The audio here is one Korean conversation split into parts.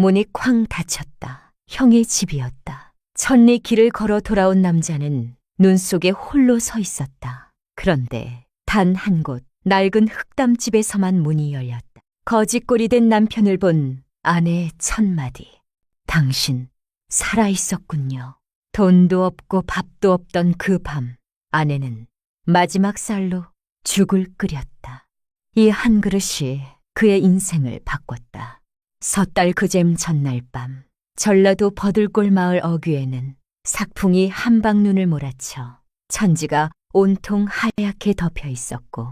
문이 쾅 닫혔다. 형의 집이었다. 천리 길을 걸어 돌아온 남자는 눈 속에 홀로 서 있었다. 그런데 단 한 곳 낡은 흙담집에서만 문이 열렸다. 거짓골이 된 남편을 본 아내의 첫마디. 당신 살아있었군요. 돈도 없고 밥도 없던 그 밤, 아내는 마지막 쌀로 죽을 끓였다. 이 한 그릇이 그의 인생을 바꿨다. 섣달 그잼 전날 밤, 전라도 버들골 마을 어귀에는 삭풍이 한방눈을 몰아쳐 천지가 온통 하얗게 덮여 있었고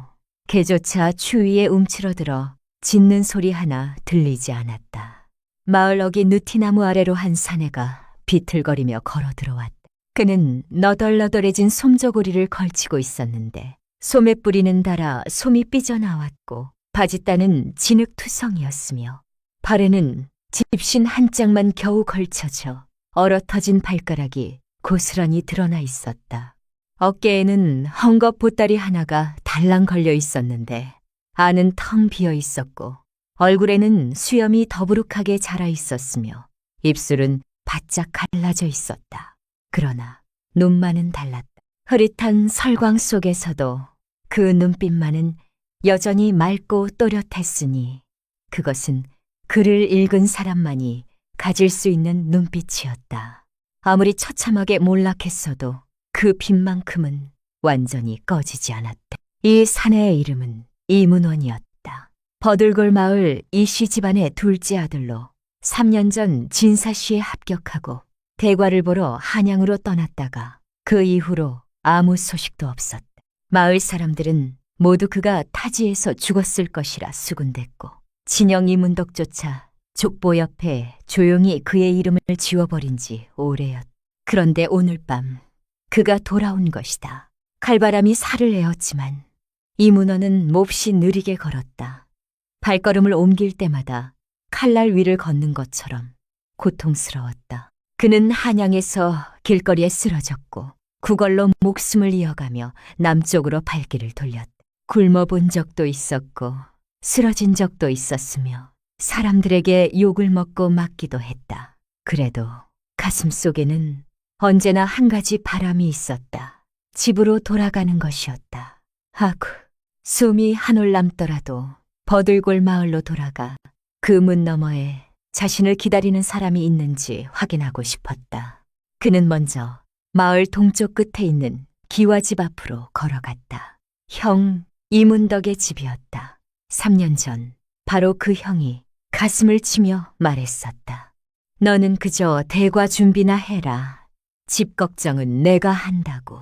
개조차 추위에 움츠러들어 짖는 소리 하나 들리지 않았다. 마을 어귀 느티나무 아래로 한 사내가 비틀거리며 걸어 들어왔다. 그는 너덜너덜해진 솜저고리를 걸치고 있었는데 솜의 뿌리는 닳아 솜이 삐져나왔고 바짓단은 진흙투성이었으며 발에는 집신 한 짝만 겨우 걸쳐져 얼어터진 발가락이 고스란히 드러나 있었다. 어깨에는 헝겊 보따리 하나가 달랑 걸려 있었는데 안은 텅 비어 있었고 얼굴에는 수염이 더부룩하게 자라 있었으며 입술은 바짝 갈라져 있었다. 그러나 눈만은 달랐다. 흐릿한 설광 속에서도 그 눈빛만은 여전히 맑고 또렷했으니 그것은 글을 읽은 사람만이 가질 수 있는 눈빛이었다. 아무리 처참하게 몰락했어도 그 빛만큼은 완전히 꺼지지 않았다. 이 사내의 이름은 이문원이었다. 버들골 마을 이씨 집안의 둘째 아들로 3년 전 진사시에 합격하고 대과를 보러 한양으로 떠났다가 그 이후로 아무 소식도 없었다. 마을 사람들은 모두 그가 타지에서 죽었을 것이라 수군댔고 친형 이문덕조차 족보 옆에 조용히 그의 이름을 지워버린 지 오래였다. 그런데 오늘 밤 그가 돌아온 것이다. 칼바람이 살을 내었지만 이문원은 몹시 느리게 걸었다. 발걸음을 옮길 때마다 칼날 위를 걷는 것처럼 고통스러웠다. 그는 한양에서 길거리에 쓰러졌고 구걸로 목숨을 이어가며 남쪽으로 발길을 돌렸다. 굶어본 적도 있었고 쓰러진 적도 있었으며 사람들에게 욕을 먹고 맞기도 했다. 그래도 가슴 속에는 언제나 한 가지 바람이 있었다. 집으로 돌아가는 것이었다. 하구, 숨이 한올 남더라도 버들골 마을로 돌아가 그 문 너머에 자신을 기다리는 사람이 있는지 확인하고 싶었다. 그는 먼저 마을 동쪽 끝에 있는 기와집 앞으로 걸어갔다. 형 이문덕의 집이었다. 3년 전 바로 그 형이 가슴을 치며 말했었다. 너는 그저 대과 준비나 해라. 집 걱정은 내가 한다고.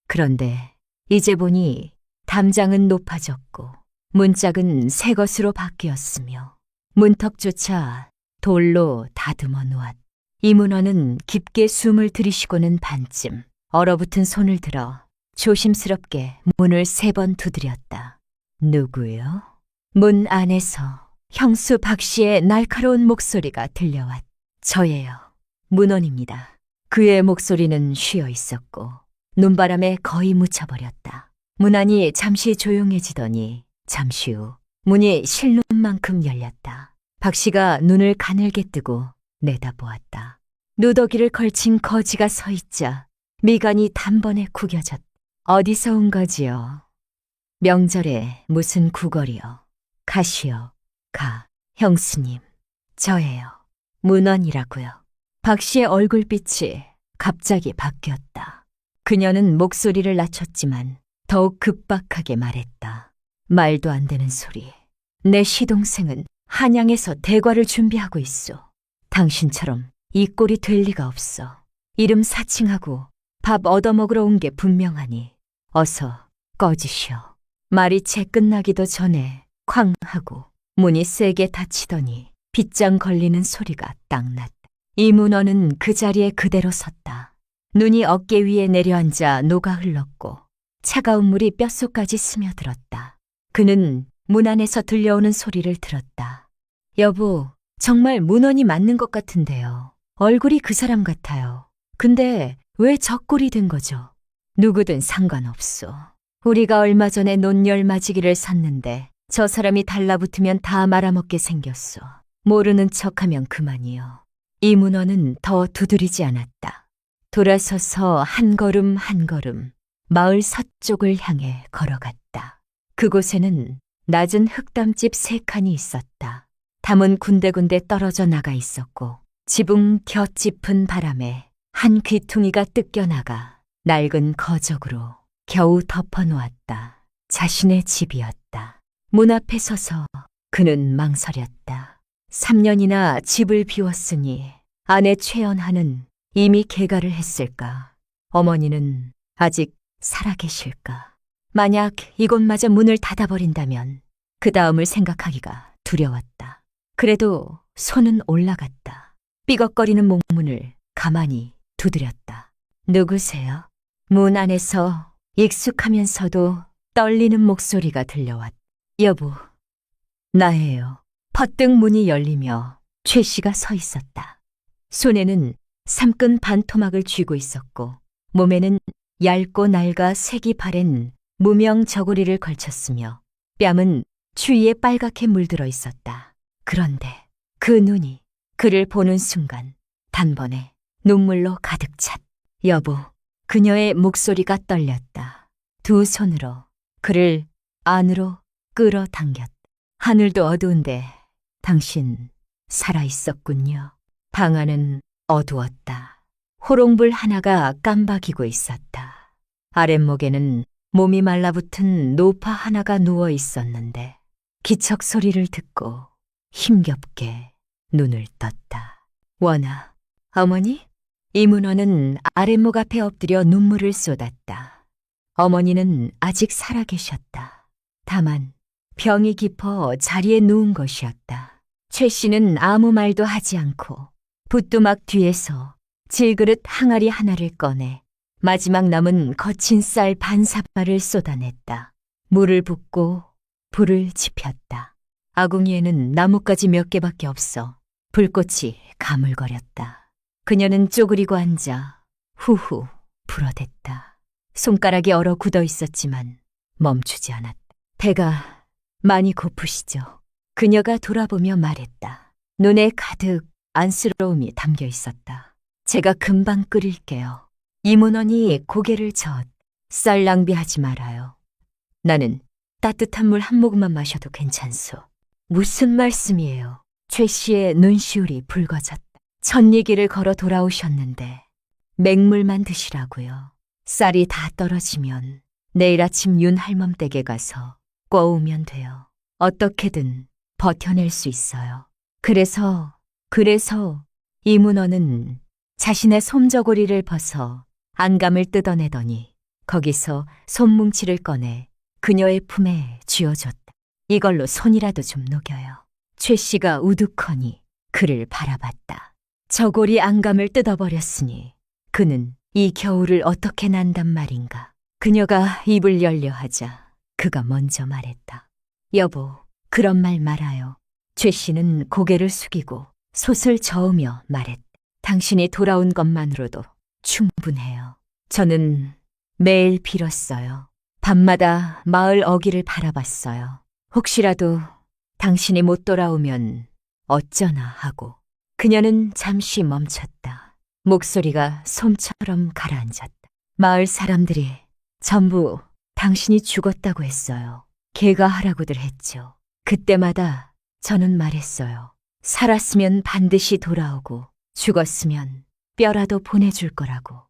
그런데 이제 보니 담장은 높아졌고 문짝은 새 것으로 바뀌었으며 문턱조차 돌로 다듬어 놓았다. 이문원은 깊게 숨을 들이쉬고는 반쯤 얼어붙은 손을 들어 조심스럽게 문을 3번 두드렸다. 누구요? 문 안에서 형수 박 씨의 날카로운 목소리가 들려왔다. 저예요. 문원입니다. 그의 목소리는 쉬어 있었고 눈바람에 거의 묻혀버렸다. 문 안이 잠시 조용해지더니 잠시 후 문이 실눈만큼 열렸다. 박 씨가 눈을 가늘게 뜨고 내다보았다. 누더기를 걸친 거지가 서 있자 미간이 단번에 구겨졌다. 어디서 온 거지요? 명절에 무슨 구걸이요? 가시오. 가. 형수님. 저예요. 문원이라고요. 박 씨의 얼굴빛이 갑자기 바뀌었다. 그녀는 목소리를 낮췄지만 더욱 급박하게 말했다. 말도 안 되는 소리. 내 시동생은 한양에서 대과를 준비하고 있어. 당신처럼 이 꼴이 될 리가 없어. 이름 사칭하고 밥 얻어먹으러 온 게 분명하니 어서 꺼지시오. 말이 채 끝나기도 전에 쾅 하고 문이 세게 닫히더니 빗장 걸리는 소리가 딱 났다. 이문원은 그 자리에 그대로 섰다. 눈이 어깨 위에 내려앉아 녹아 흘렀고 차가운 물이 뼛속까지 스며들었다. 그는 문 안에서 들려오는 소리를 들었다. 여보, 정말 문원이 맞는 것 같은데요. 얼굴이 그 사람 같아요. 근데 왜 저 꼴이 된 거죠? 누구든 상관없어. 우리가 얼마 전에 논열맞이기를 샀는데 저 사람이 달라붙으면 다 말아먹게 생겼어. 모르는 척하면 그만이요. 이문호는 더 두드리지 않았다. 돌아서서 한 걸음 한 걸음 마을 서쪽을 향해 걸어갔다. 그곳에는 낮은 흙담집 3칸이 있었다. 담은 군데군데 떨어져 나가 있었고 지붕 곁짚은 바람에 한 귀퉁이가 뜯겨나가 낡은 거적으로 겨우 덮어놓았다. 자신의 집이었다. 문 앞에 서서 그는 망설였다. 3년이나 집을 비웠으니 아내 최연하는 이미 개가를 했을까? 어머니는 아직 살아계실까? 만약 이곳마저 문을 닫아버린다면 그 다음을 생각하기가 두려웠다. 그래도 손은 올라갔다. 삐걱거리는 목문을 가만히 두드렸다. 누구세요? 문 안에서 익숙하면서도 떨리는 목소리가 들려왔다. 여보, 나예요. 퍼뜩 문이 열리며 최 씨가 서 있었다. 손에는 삼끈 반토막을 쥐고 있었고 몸에는 얇고 낡아 색이 바랜 무명 저고리를 걸쳤으며 뺨은 추위에 빨갛게 물들어 있었다. 그런데 그 눈이 그를 보는 순간 단번에 눈물로 가득 찼다. 여보, 그녀의 목소리가 떨렸다. 두 손으로 그를 안으로 끌어당겼다. 하늘도 어두운데 당신 살아있었군요. 방 안은 어두웠다. 호롱불 하나가 깜박이고 있었다. 아랫목에는 몸이 말라붙은 노파 하나가 누워 있었는데 기척 소리를 듣고 힘겹게 눈을 떴다. 원아, 어머니? 이문호는 아랫목 앞에 엎드려 눈물을 쏟았다. 어머니는 아직 살아계셨다. 다만 병이 깊어 자리에 누운 것이었다. 최 씨는 아무 말도 하지 않고 붓두막 뒤에서 질그릇 항아리 하나를 꺼내 마지막 남은 거친 쌀 반사발을 쏟아냈다. 물을 붓고 불을 지폈다. 아궁이에는 나뭇가지 몇 개밖에 없어 불꽃이 가물거렸다. 그녀는 쪼그리고 앉아 후후 불어댔다. 손가락이 얼어 굳어 있었지만 멈추지 않았다. 배가 많이 고프시죠? 그녀가 돌아보며 말했다. 눈에 가득 안쓰러움이 담겨 있었다. 제가 금방 끓일게요. 이문원이 고개를 저었다. 쌀 낭비하지 말아요. 나는 따뜻한 물 한 모금만 마셔도 괜찮소. 무슨 말씀이에요? 최 씨의 눈시울이 붉어졌다. 첫 얘기를 걸어 돌아오셨는데 맹물만 드시라고요. 쌀이 다 떨어지면 내일 아침 윤 할멈 댁에 가서 꿔오면 돼요. 어떻게든 버텨낼 수 있어요. 그래서 이문호는 자신의 솜저고리를 벗어 안감을 뜯어내더니 거기서 손뭉치를 꺼내 그녀의 품에 쥐어줬다. 이걸로 손이라도 좀 녹여요. 최 씨가 우두커니 그를 바라봤다. 저고리 안감을 뜯어버렸으니 그는 이 겨울을 어떻게 난단 말인가. 그녀가 입을 열려 하자 그가 먼저 말했다. 여보, 그런 말 말아요. 최 씨는 고개를 숙이고 솥을 저으며 말했다. 당신이 돌아온 것만으로도 충분해요. 저는 매일 빌었어요. 밤마다 마을 어귀를 바라봤어요. 혹시라도 당신이 못 돌아오면 어쩌나 하고. 그녀는 잠시 멈췄다. 목소리가 솜처럼 가라앉았다. 마을 사람들이 전부 당신이 죽었다고 했어요. 개가하라고들 했죠. 그때마다 저는 말했어요. 살았으면 반드시 돌아오고 죽었으면 뼈라도 보내줄 거라고.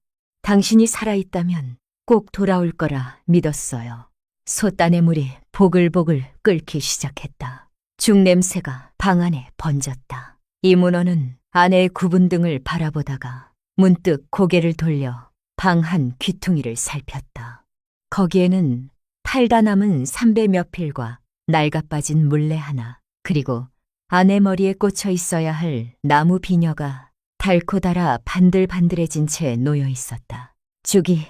당신이 살아있다면 꼭 돌아올 거라 믿었어요. 솥단의 물이 보글보글 끓기 시작했다. 죽냄새가 방 안에 번졌다. 이문호는 아내의 굽은 등을 바라보다가 문득 고개를 돌려 방 한 귀퉁이를 살폈다. 거기에는 팔다 남은 삼배 몇 필과 낡아 빠진 물레 하나, 그리고 아내 머리에 꽂혀 있어야 할 나무 비녀가 닳고 닳아 반들반들해진 채 놓여 있었다. 죽이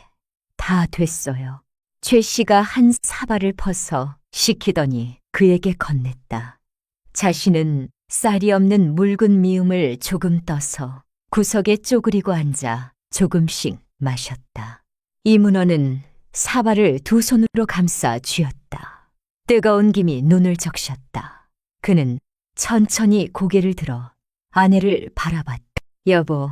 다 됐어요. 최 씨가 한 사발을 퍼서 식히더니 그에게 건넸다. 자신은 쌀이 없는 묽은 미음을 조금 떠서 구석에 쪼그리고 앉아 조금씩 마셨다. 이문호는 사발을 두 손으로 감싸 쥐었다. 뜨거운 김이 눈을 적셨다. 그는 천천히 고개를 들어 아내를 바라봤다. 여보,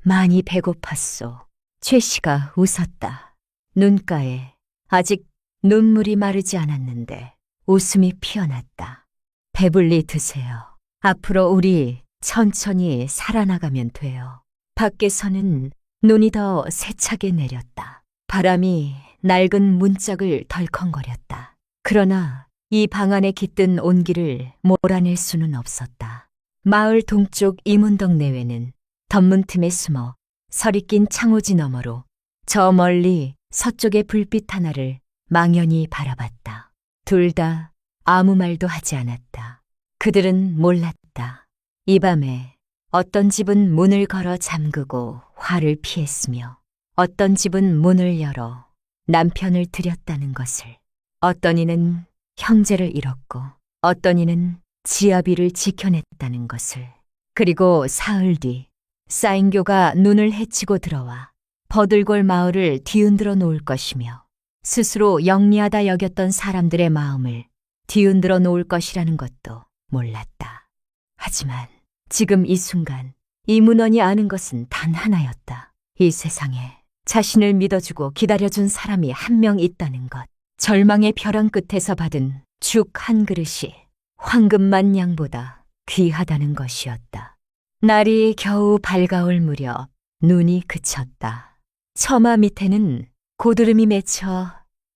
많이 배고팠소. 최 씨가 웃었다. 눈가에 아직 눈물이 마르지 않았는데 웃음이 피어났다. 배불리 드세요. 앞으로 우리 천천히 살아나가면 돼요. 밖에서는 눈이 더 세차게 내렸다. 바람이 낡은 문짝을 덜컹거렸다. 그러나 이 방 안에 깃든 온기를 몰아낼 수는 없었다. 마을 동쪽 이문덕 내외는 덧문 틈에 숨어 설이 낀 창호지 너머로 저 멀리 서쪽의 불빛 하나를 망연히 바라봤다. 둘 다 아무 말도 하지 않았다. 그들은 몰랐다. 이 밤에 어떤 집은 문을 걸어 잠그고 화를 피했으며 어떤 집은 문을 열어 남편을 들였다는 것을. 어떤 이는 형제를 잃었고 어떤 이는 지아비를 지켜냈다는 것을. 그리고 사흘 뒤 사인교가 눈을 헤치고 들어와 버들골 마을을 뒤흔들어 놓을 것이며 스스로 영리하다 여겼던 사람들의 마음을 뒤흔들어 놓을 것이라는 것도 몰랐다. 하지만 지금 이 순간 이 문헌이 아는 것은 단 하나였다. 이 세상에 자신을 믿어주고 기다려준 사람이 한 명 있다는 것. 절망의 벼랑 끝에서 받은 죽 한 그릇이 황금만 양보다 귀하다는 것이었다. 날이 겨우 밝아올 무렵 눈이 그쳤다. 처마 밑에는 고드름이 맺혀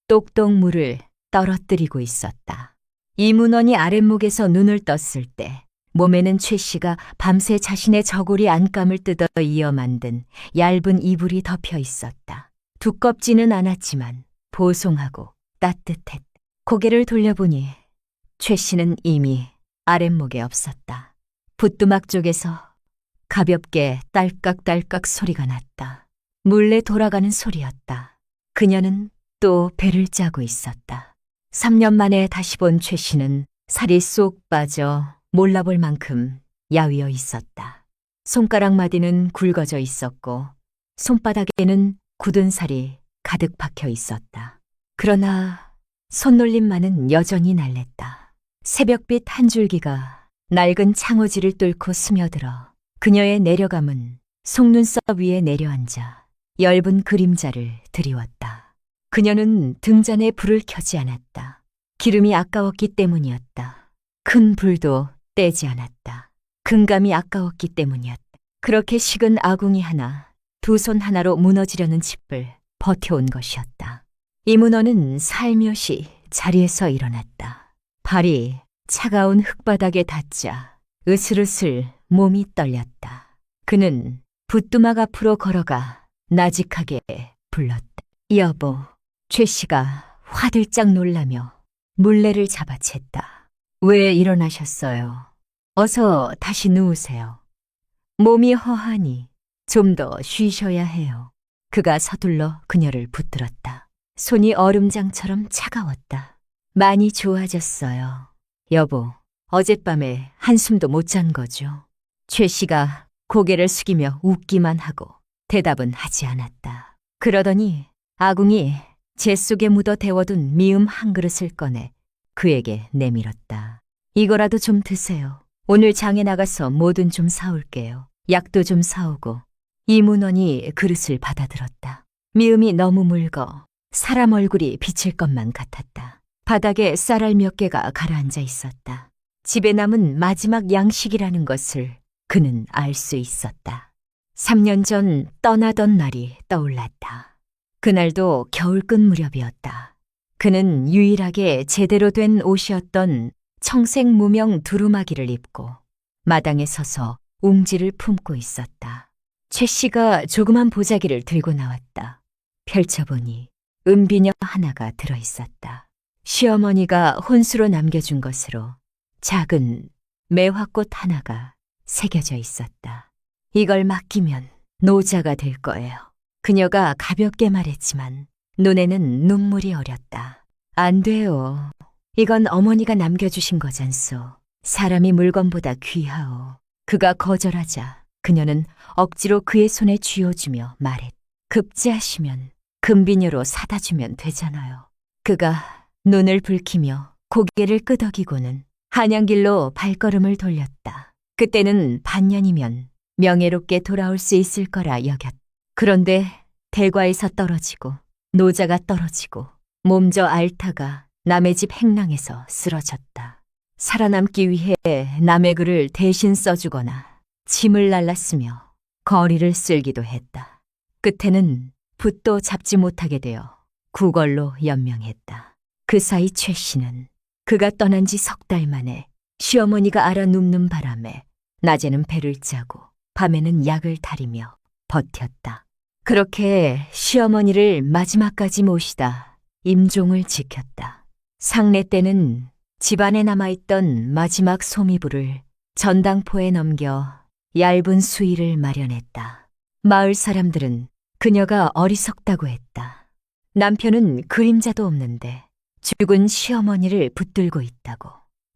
똑똑 물을 떨어뜨리고 있었다. 이문원이 아랫목에서 눈을 떴을 때 몸에는 최 씨가 밤새 자신의 저고리 안감을 뜯어 이어 만든 얇은 이불이 덮여 있었다. 두껍지는 않았지만 보송하고 따뜻했다. 고개를 돌려보니 최 씨는 이미 아랫목에 없었다. 붓두막 쪽에서 가볍게 딸깍딸깍 소리가 났다. 물레 돌아가는 소리였다. 그녀는 또 배를 짜고 있었다. 3년 만에 다시 본 최 씨는 살이 쏙 빠져 몰라볼 만큼 야위어 있었다. 손가락 마디는 굵어져 있었고 손바닥에는 굳은 살이 가득 박혀 있었다. 그러나 손놀림만은 여전히 날랬다. 새벽빛 한 줄기가 낡은 창호지를 뚫고 스며들어 그녀의 내려감은 속눈썹 위에 내려앉아 엷은 그림자를 드리웠다. 그녀는 등잔에 불을 켜지 않았다. 기름이 아까웠기 때문이었다. 큰 불도 떼지 않았다. 금감이 아까웠기 때문이었다. 그렇게 식은 아궁이 하나, 두 손 하나로 무너지려는 집을 버텨온 것이었다. 이문호는 살며시 자리에서 일어났다. 발이 차가운 흙바닥에 닿자 으슬으슬 몸이 떨렸다. 그는 붓두막 앞으로 걸어가 나직하게 불렀다. 여보. 최 씨가 화들짝 놀라며 물레를 잡아챘다. 왜 일어나셨어요? 어서 다시 누우세요. 몸이 허하니 좀 더 쉬셔야 해요. 그가 서둘러 그녀를 붙들었다. 손이 얼음장처럼 차가웠다. 많이 좋아졌어요. 여보, 어젯밤에 한숨도 못 잔 거죠. 최 씨가 고개를 숙이며 웃기만 하고 대답은 하지 않았다. 그러더니 아궁이 재 속에 묻어 데워둔 미음 한 그릇을 꺼내 그에게 내밀었다. 이거라도 좀 드세요. 오늘 장에 나가서 뭐든 좀 사올게요. 약도 좀 사오고. 이문원이 그릇을 받아들었다. 미음이 너무 묽어 사람 얼굴이 비칠 것만 같았다. 바닥에 쌀알 몇 개가 가라앉아 있었다. 집에 남은 마지막 양식이라는 것을 그는 알 수 있었다. 3년 전 떠나던 날이 떠올랐다. 그날도 겨울 끝 무렵이었다. 그는 유일하게 제대로 된 옷이었던 청색 무명 두루마기를 입고 마당에 서서 웅지를 품고 있었다. 최 씨가 조그만 보자기를 들고 나왔다. 펼쳐보니 은비녀 하나가 들어있었다. 시어머니가 혼수로 남겨준 것으로 작은 매화꽃 하나가 새겨져 있었다. 이걸 맡기면 노자가 될 거예요. 그녀가 가볍게 말했지만 눈에는 눈물이 어렸다. 안 돼요. 이건 어머니가 남겨주신 거잖소. 사람이 물건보다 귀하오. 그가 거절하자 그녀는 억지로 그의 손에 쥐어주며 말했다. 급제하시면 금비녀로 사다 주면 되잖아요. 그가 눈을 붉히며 고개를 끄덕이고는 한양길로 발걸음을 돌렸다. 그때는 반년이면 명예롭게 돌아올 수 있을 거라 여겼다. 그런데 대과에서 떨어지고 노자가 떨어지고 몸져 앓다가 남의 집 행랑에서 쓰러졌다. 살아남기 위해 남의 글을 대신 써주거나 짐을 날랐으며 거리를 쓸기도 했다. 끝에는 붓도 잡지 못하게 되어 구걸로 연명했다. 그 사이 최 씨는 그가 떠난 지 석 달 만에 시어머니가 알아 눕는 바람에 낮에는 배를 짜고 밤에는 약을 다리며 버텼다. 그렇게 시어머니를 마지막까지 모시다 임종을 지켰다. 상례 때는 집안에 남아있던 마지막 소미불을 전당포에 넘겨 얇은 수의를 마련했다. 마을 사람들은 그녀가 어리석다고 했다. 남편은 그림자도 없는데 죽은 시어머니를 붙들고 있다고.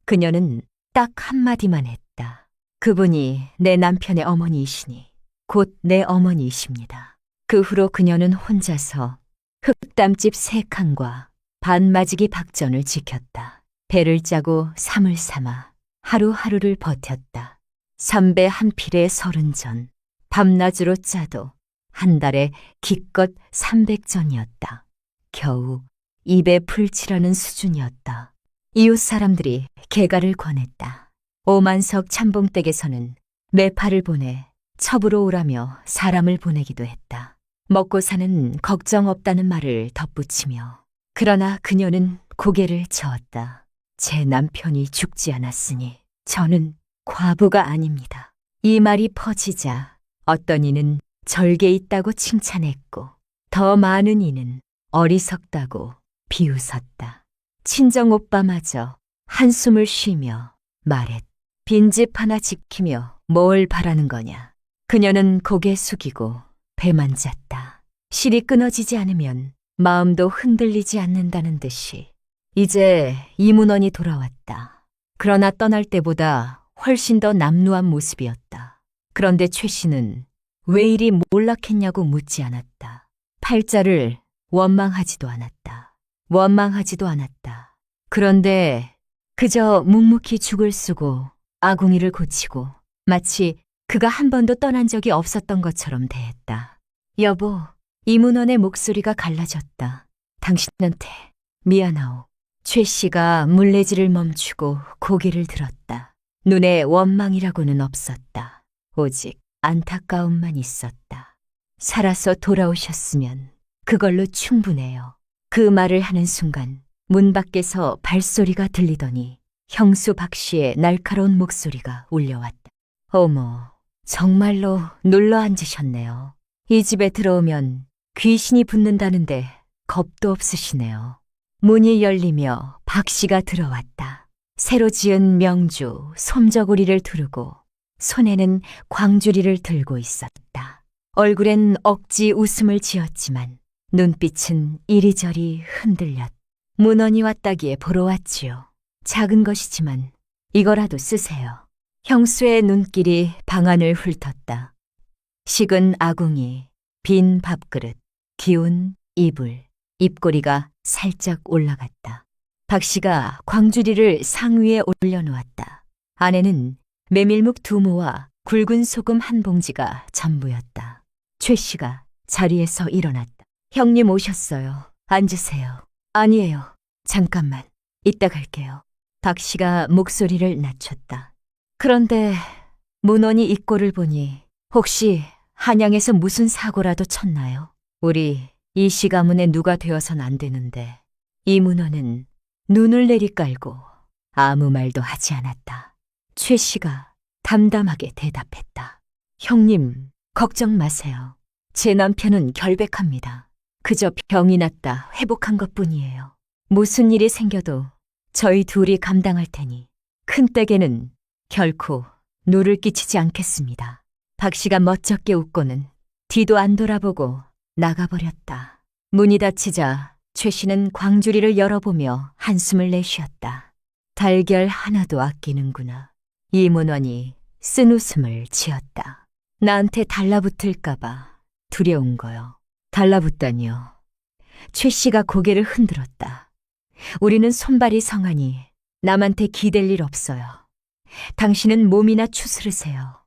그녀는 딱 한마디만 했다. 그분이 내 남편의 어머니이시니 곧 내 어머니이십니다. 그 후로 그녀는 혼자서 흑담집 3칸과 반마지기 박전을 지켰다. 배를 짜고 삼을 삼아 하루하루를 버텼다. 삼배 한 필에 30전, 밤낮으로 짜도 한 달에 기껏 300전이었다. 겨우 입에 풀칠하는 수준이었다. 이웃 사람들이 개가를 권했다. 오만석 참봉댁에서는 매파를 보내 첩으로 오라며 사람을 보내기도 했다. 먹고 사는 걱정 없다는 말을 덧붙이며. 그러나 그녀는 고개를 저었다. 제 남편이 죽지 않았으니 저는 과부가 아닙니다. 이 말이 퍼지자 어떤 이는 절개 있다고 칭찬했고 더 많은 이는 어리석다고 비웃었다. 친정 오빠마저 한숨을 쉬며 말했다. 빈집 하나 지키며 뭘 바라는 거냐. 그녀는 고개 숙이고 배만 잤다. 실이 끊어지지 않으면 마음도 흔들리지 않는다는 듯이. 이제 이문원이 돌아왔다. 그러나 떠날 때보다 훨씬 더 남루한 모습이었다. 그런데 최 씨는 왜 이리 몰락했냐고 묻지 않았다. 팔자를 원망하지도 않았다. 원망하지도 않았다. 그런데 그저 묵묵히 죽을 쓰고 아궁이를 고치고 마치 그가 한 번도 떠난 적이 없었던 것처럼 대했다. 여보, 이문원의 목소리가 갈라졌다. 당신한테 미안하오. 최 씨가 물레질을 멈추고 고개를 들었다. 눈에 원망이라고는 없었다. 오직 안타까움만 있었다. 살아서 돌아오셨으면 그걸로 충분해요. 그 말을 하는 순간 문 밖에서 발소리가 들리더니 형수 박 씨의 날카로운 목소리가 울려왔다. 어머, 정말로 눌러 앉으셨네요. 이 집에 들어오면 귀신이 붙는다는데 겁도 없으시네요. 문이 열리며 박 씨가 들어왔다. 새로 지은 명주, 솜저고리를 두르고 손에는 광주리를 들고 있었다. 얼굴엔 억지 웃음을 지었지만 눈빛은 이리저리 흔들렸다. 문헌이 왔다기에 보러 왔지요. 작은 것이지만 이거라도 쓰세요. 형수의 눈길이 방안을 훑었다. 식은 아궁이, 빈 밥그릇, 기운 이불, 입꼬리가 살짝 올라갔다. 박 씨가 광주리를 상위에 올려놓았다. 안에는 메밀묵 2모와 굵은 소금 한 봉지가 전부였다. 최 씨가 자리에서 일어났다. 형님 오셨어요. 앉으세요. 아니에요. 잠깐만. 이따 갈게요. 박 씨가 목소리를 낮췄다. 그런데 문헌이 이 꼴을 보니 혹시 한양에서 무슨 사고라도 쳤나요? 우리 이 씨 가문에 누가 되어선 안 되는데. 이 문헌은 눈을 내리깔고 아무 말도 하지 않았다. 최 씨가 담담하게 대답했다. 형님, 걱정 마세요. 제 남편은 결백합니다. 그저 병이 났다 회복한 것뿐이에요. 무슨 일이 생겨도 저희 둘이 감당할 테니 큰 댁에는 결코 누를 끼치지 않겠습니다. 박 씨가 멋쩍게 웃고는 뒤도 안 돌아보고 나가버렸다. 문이 닫히자 최 씨는 광주리를 열어보며 한숨을 내쉬었다. 달걀 하나도 아끼는구나. 이문원이 쓴 웃음을 지었다. 나한테 달라붙을까봐 두려운 거요. 달라붙다니요. 최 씨가 고개를 흔들었다. 우리는 손발이 성하니 남한테 기댈 일 없어요. 당신은 몸이나 추스르세요.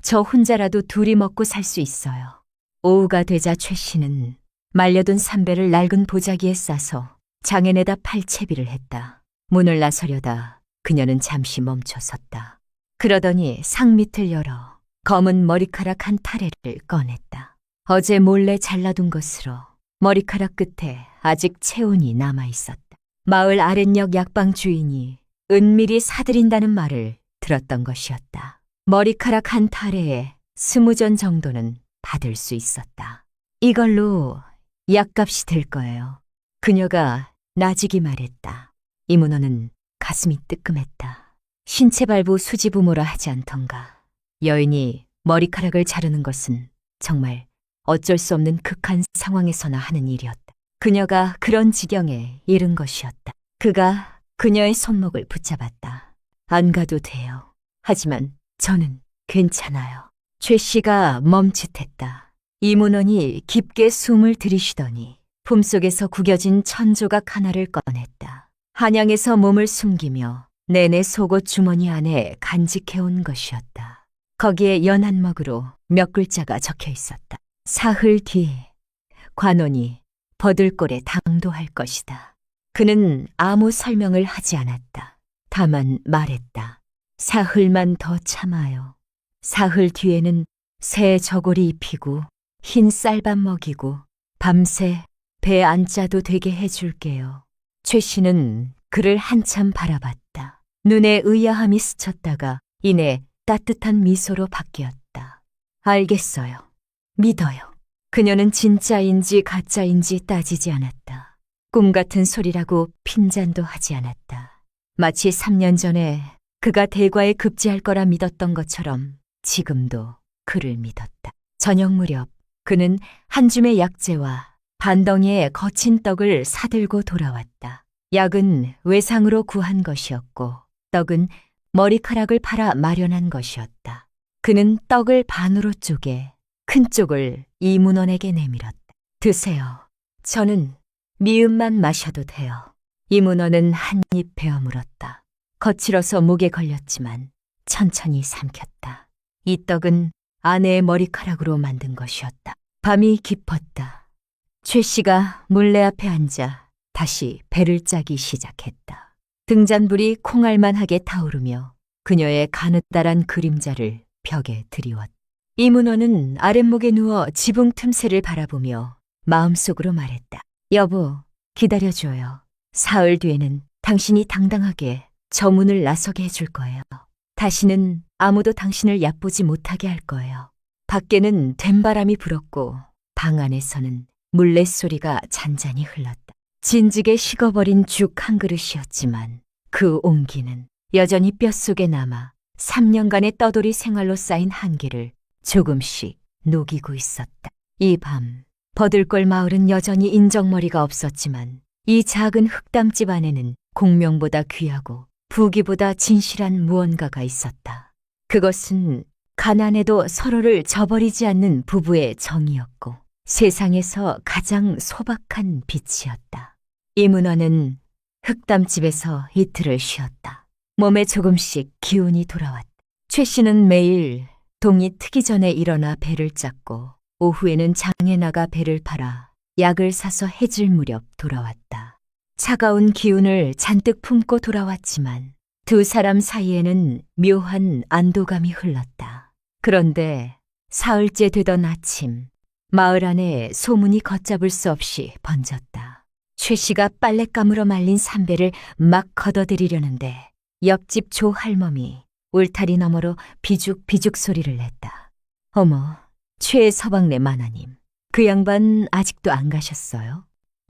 저 혼자라도 둘이 먹고 살 수 있어요. 오후가 되자 최 씨는 말려둔 삼배를 낡은 보자기에 싸서 장엔에다 팔채비를 했다. 문을 나서려다 그녀는 잠시 멈춰섰다. 그러더니 상밑을 열어 검은 머리카락 한 타래를 꺼냈다. 어제 몰래 잘라둔 것으로 머리카락 끝에 아직 체온이 남아있었다. 마을 아랫역 약방 주인이 은밀히 사들인다는 말을 들었던 것이었다. 머리카락 한 타래에 20전 정도는 받을 수 있었다. 이걸로 약값이 될 거예요. 그녀가 나직이 말했다. 이문호는 가슴이 뜨끔했다. 신체발부 수지부모라 하지 않던가. 여인이 머리카락을 자르는 것은 정말 어쩔 수 없는 극한 상황에서나 하는 일이었다. 그녀가 그런 지경에 이른 것이었다. 그가 그녀의 손목을 붙잡았다. 안 가도 돼요. 하지만 저는 괜찮아요. 최 씨가 멈칫했다. 이문원이 깊게 숨을 들이쉬더니 품속에서 구겨진 천조각 하나를 꺼냈다. 한양에서 몸을 숨기며 내내 속옷 주머니 안에 간직해온 것이었다. 거기에 연한 먹으로 몇 글자가 적혀 있었다. 사흘 뒤 관원이 버들골에 당도할 것이다. 그는 아무 설명을 하지 않았다. 다만 말했다. 사흘만 더 참아요. 사흘 뒤에는 새 저고리 입히고 흰 쌀밥 먹이고 밤새 배 안 짜도 되게 해줄게요. 최 씨는 그를 한참 바라봤다. 눈에 의아함이 스쳤다가 이내 따뜻한 미소로 바뀌었다. 알겠어요. 믿어요. 그녀는 진짜인지 가짜인지 따지지 않았다. 꿈 같은 소리라고 핀잔도 하지 않았다. 마치 3년 전에 그가 대과에 급제할 거라 믿었던 것처럼 지금도 그를 믿었다. 저녁 무렵 그는 한 줌의 약재와 반덩이의 거친 떡을 사들고 돌아왔다. 약은 외상으로 구한 것이었고 떡은 머리카락을 팔아 마련한 것이었다. 그는 떡을 반으로 쪼개 큰 쪽을 이문원에게 내밀었다. 드세요. 저는 미음만 마셔도 돼요. 이문원은 한 입 베어 물었다. 거칠어서 목에 걸렸지만 천천히 삼켰다. 이 떡은 아내의 머리카락으로 만든 것이었다. 밤이 깊었다. 최 씨가 물레 앞에 앉아 다시 배를 짜기 시작했다. 등잔불이 콩알만하게 타오르며 그녀의 가느다란 그림자를 벽에 드리웠다. 이문호는 아랫목에 누워 지붕 틈새를 바라보며 마음속으로 말했다. 여보, 기다려줘요. 사흘 뒤에는 당신이 당당하게 저 문을 나서게 해줄 거예요. 다시는 아무도 당신을 얕보지 못하게 할 거예요. 밖에는 된바람이 불었고 방 안에서는 물레소리가 잔잔히 흘렀다. 진즉에 식어버린 죽 한 그릇이었지만 그 온기는 여전히 뼛속에 남아 3년간의 떠돌이 생활로 쌓인 한계를 조금씩 녹이고 있었다. 이 밤 버들골 마을은 여전히 인정머리가 없었지만 이 작은 흑담집 안에는 공명보다 귀하고 부귀보다 진실한 무언가가 있었다. 그것은 가난해도 서로를 저버리지 않는 부부의 정이었고 세상에서 가장 소박한 빛이었다. 이문화는 흑담집에서 이틀을 쉬었다. 몸에 조금씩 기운이 돌아왔다. 최 씨는 매일 동이 트기 전에 일어나 배를 짰고 오후에는 장에 나가 배를 팔아 약을 사서 해질 무렵 돌아왔다. 차가운 기운을 잔뜩 품고 돌아왔지만 두 사람 사이에는 묘한 안도감이 흘렀다. 그런데 사흘째 되던 아침 마을 안에 소문이 걷잡을 수 없이 번졌다. 최 씨가 빨랫감으로 말린 삼배를 막 걷어들이려는데 옆집 조 할멈이 울타리 너머로 비죽비죽 소리를 냈다. 어머, 최 서방네 마나님, 그 양반 아직도 안 가셨어요?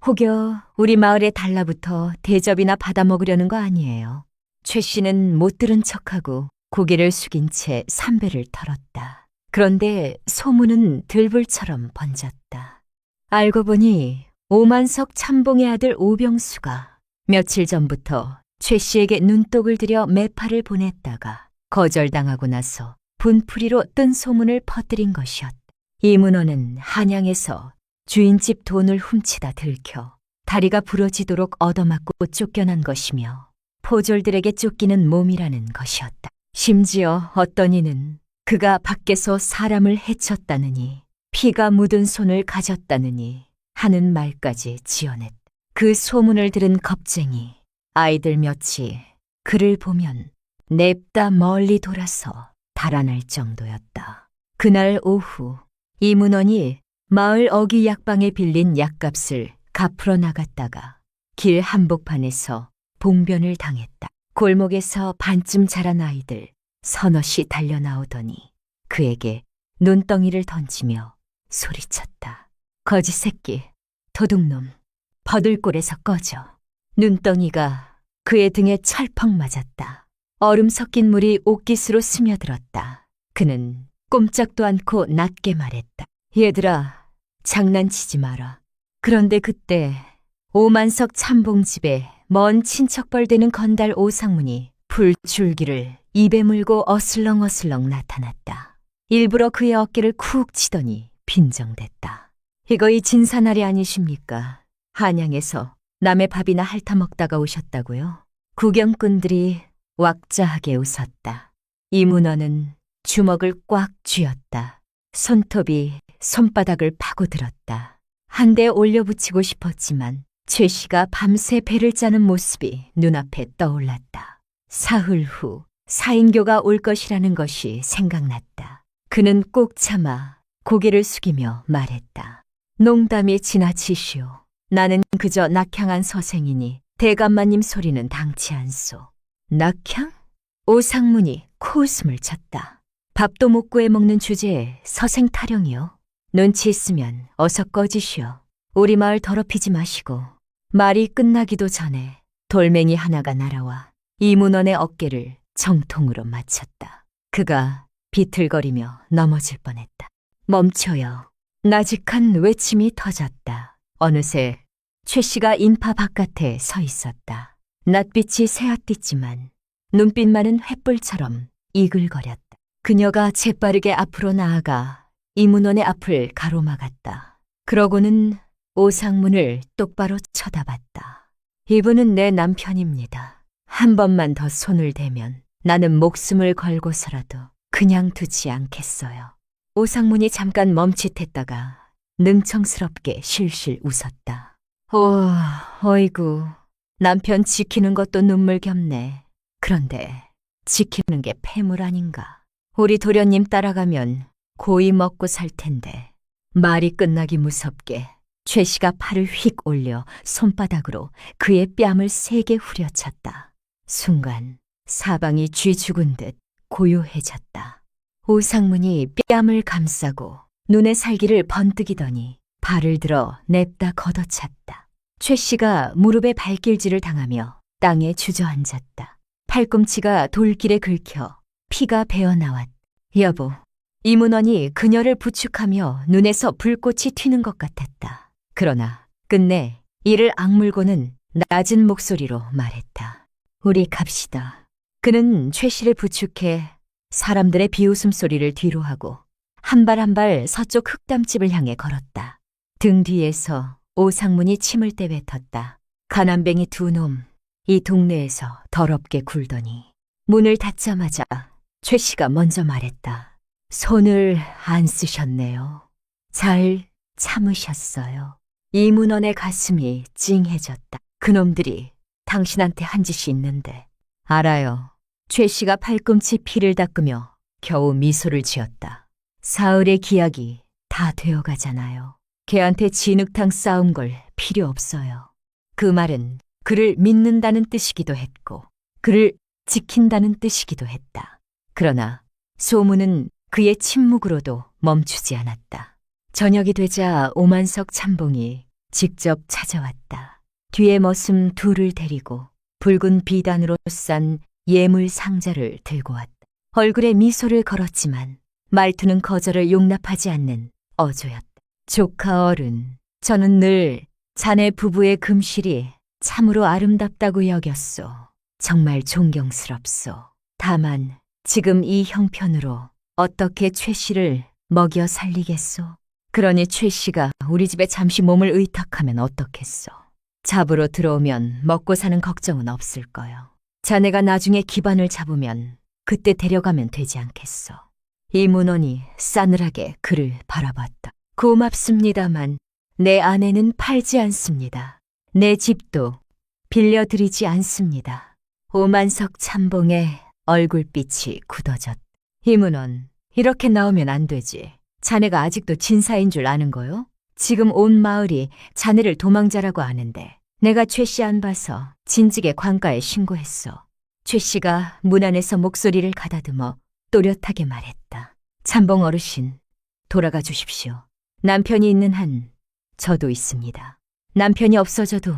혹여 우리 마을에 달라붙어 대접이나 받아 먹으려는 거 아니에요? 최 씨는 못 들은 척하고 고개를 숙인 채 삼배를 털었다. 그런데 소문은 들불처럼 번졌다. 알고 보니 오만석 참봉의 아들 오병수가 며칠 전부터 최 씨에게 눈독을 들여 매파를 보냈다가 거절당하고 나서 분풀이로 뜬 소문을 퍼뜨린 것이었다. 이문호는 한양에서 주인집 돈을 훔치다 들켜 다리가 부러지도록 얻어맞고 쫓겨난 것이며 포졸들에게 쫓기는 몸이라는 것이었다. 심지어 어떤 이는 그가 밖에서 사람을 해쳤다느니 피가 묻은 손을 가졌다느니 하는 말까지 지어냈다. 그 소문을 들은 겁쟁이 아이들 몇이 그를 보면 냅다 멀리 돌아서 달아날 정도였다. 그날 오후 이문원이 마을 어기 약방에 빌린 약값을 갚으러 나갔다가 길 한복판에서 봉변을 당했다. 골목에서 반쯤 자란 아이들 서너시 달려나오더니 그에게 눈덩이를 던지며 소리쳤다. 거지 새끼, 도둑놈, 버들골에서 꺼져. 눈덩이가 그의 등에 철퍽 맞았다. 얼음 섞인 물이 옷깃으로 스며들었다. 그는 꼼짝도 않고 낮게 말했다. 얘들아, 장난치지 마라. 그런데 그때 오만석 참봉집에 먼 친척벌 되는 건달 오상문이 불줄기를 입에 물고 어슬렁어슬렁 나타났다. 일부러 그의 어깨를 쿡 치더니 빈정댔다. 이거 이 진사나리 아니십니까? 한양에서 남의 밥이나 핥아먹다가 오셨다고요? 구경꾼들이 왁자하게 웃었다. 이문어는 주먹을 꽉 쥐었다. 손톱이 손바닥을 파고들었다. 한 대 올려붙이고 싶었지만 최 씨가 밤새 배를 짜는 모습이 눈앞에 떠올랐다. 사흘 후 사인교가 올 것이라는 것이 생각났다. 그는 꼭 참아 고개를 숙이며 말했다. 농담이 지나치시오. 나는 그저 낙향한 서생이니 대감마님 소리는 당치 않소. 낙향? 오상문이 코웃음을 쳤다. 밥도 못 구해 먹는 주제에 서생 타령이요. 눈치 있으면 어서 꺼지시오. 우리 마을 더럽히지 마시고. 말이 끝나기도 전에 돌멩이 하나가 날아와 이문원의 어깨를 정통으로 맞췄다. 그가 비틀거리며 넘어질 뻔했다. 멈춰요. 나직한 외침이 터졌다. 어느새 최 씨가 인파 바깥에 서 있었다. 낯빛이 새앗딨지만 눈빛만은 횃불처럼 이글거렸다. 그녀가 재빠르게 앞으로 나아가 이문원의 앞을 가로막았다. 그러고는 오상문을 똑바로 쳐다봤다. 이분은 내 남편입니다. 한 번만 더 손을 대면 나는 목숨을 걸고서라도 그냥 두지 않겠어요. 오상문이 잠깐 멈칫했다가 능청스럽게 실실 웃었다. 어이구, 남편 지키는 것도 눈물겹네. 그런데 지키는 게 폐물 아닌가. 우리 도련님 따라가면 고이 먹고 살 텐데. 말이 끝나기 무섭게 최 씨가 팔을 휙 올려 손바닥으로 그의 뺨을 세게 후려쳤다. 순간 사방이 쥐 죽은 듯 고요해졌다. 오상문이 뺨을 감싸고 눈의 살기를 번뜩이더니 발을 들어 냅다 걷어찼다. 최 씨가 무릎에 발길질을 당하며 땅에 주저앉았다. 팔꿈치가 돌길에 긁혀 피가 배어나왔다. 여보, 이문원이 그녀를 부축하며 눈에서 불꽃이 튀는 것 같았다. 그러나 끝내 이를 악물고는 낮은 목소리로 말했다. 우리 갑시다. 그는 최 씨를 부축해 사람들의 비웃음 소리를 뒤로하고 한 발 한 발 서쪽 흑담집을 향해 걸었다. 등 뒤에서 오상문이 침을 떼뱉었다. 가난뱅이 두 놈, 이 동네에서 더럽게 굴더니. 문을 닫자마자 최 씨가 먼저 말했다. 손을 안 쓰셨네요. 잘 참으셨어요. 이문원의 가슴이 찡해졌다. 그놈들이 당신한테 한 짓이 있는데. 알아요. 최 씨가 팔꿈치 피를 닦으며 겨우 미소를 지었다. 사흘의 기약이 다 되어가잖아요. 걔한테 진흙탕 쌓은 걸 필요 없어요. 그 말은 그를 믿는다는 뜻이기도 했고 그를 지킨다는 뜻이기도 했다. 그러나 소문은 그의 침묵으로도 멈추지 않았다. 저녁이 되자 오만석 참봉이 직접 찾아왔다. 뒤에 머슴 둘을 데리고 붉은 비단으로 싼 예물 상자를 들고 왔다. 얼굴에 미소를 걸었지만 말투는 거절을 용납하지 않는 어조였다. 조카 어른, 저는 늘 자네 부부의 금실이 참으로 아름답다고 여겼소. 정말 존경스럽소. 다만 지금 이 형편으로 어떻게 최 씨를 먹여 살리겠소? 그러니 최 씨가 우리 집에 잠시 몸을 의탁하면 어떻겠소? 잡으러 들어오면 먹고 사는 걱정은 없을 거요. 자네가 나중에 기반을 잡으면 그때 데려가면 되지 않겠소. 이문원이 싸늘하게 그를 바라봤다. 고맙습니다만 내 아내는 팔지 않습니다. 내 집도 빌려드리지 않습니다. 오만석 참봉의 얼굴빛이 굳어졌다. 이문원, 이렇게 나오면 안 되지. 자네가 아직도 진사인 줄 아는 거요? 지금 온 마을이 자네를 도망자라고 아는데 내가 최 씨 안 봐서 진즉에 관가에 신고했소. 최 씨가 문 안에서 목소리를 가다듬어 또렷하게 말했다. 참봉 어르신, 돌아가 주십시오. 남편이 있는 한 저도 있습니다. 남편이 없어져도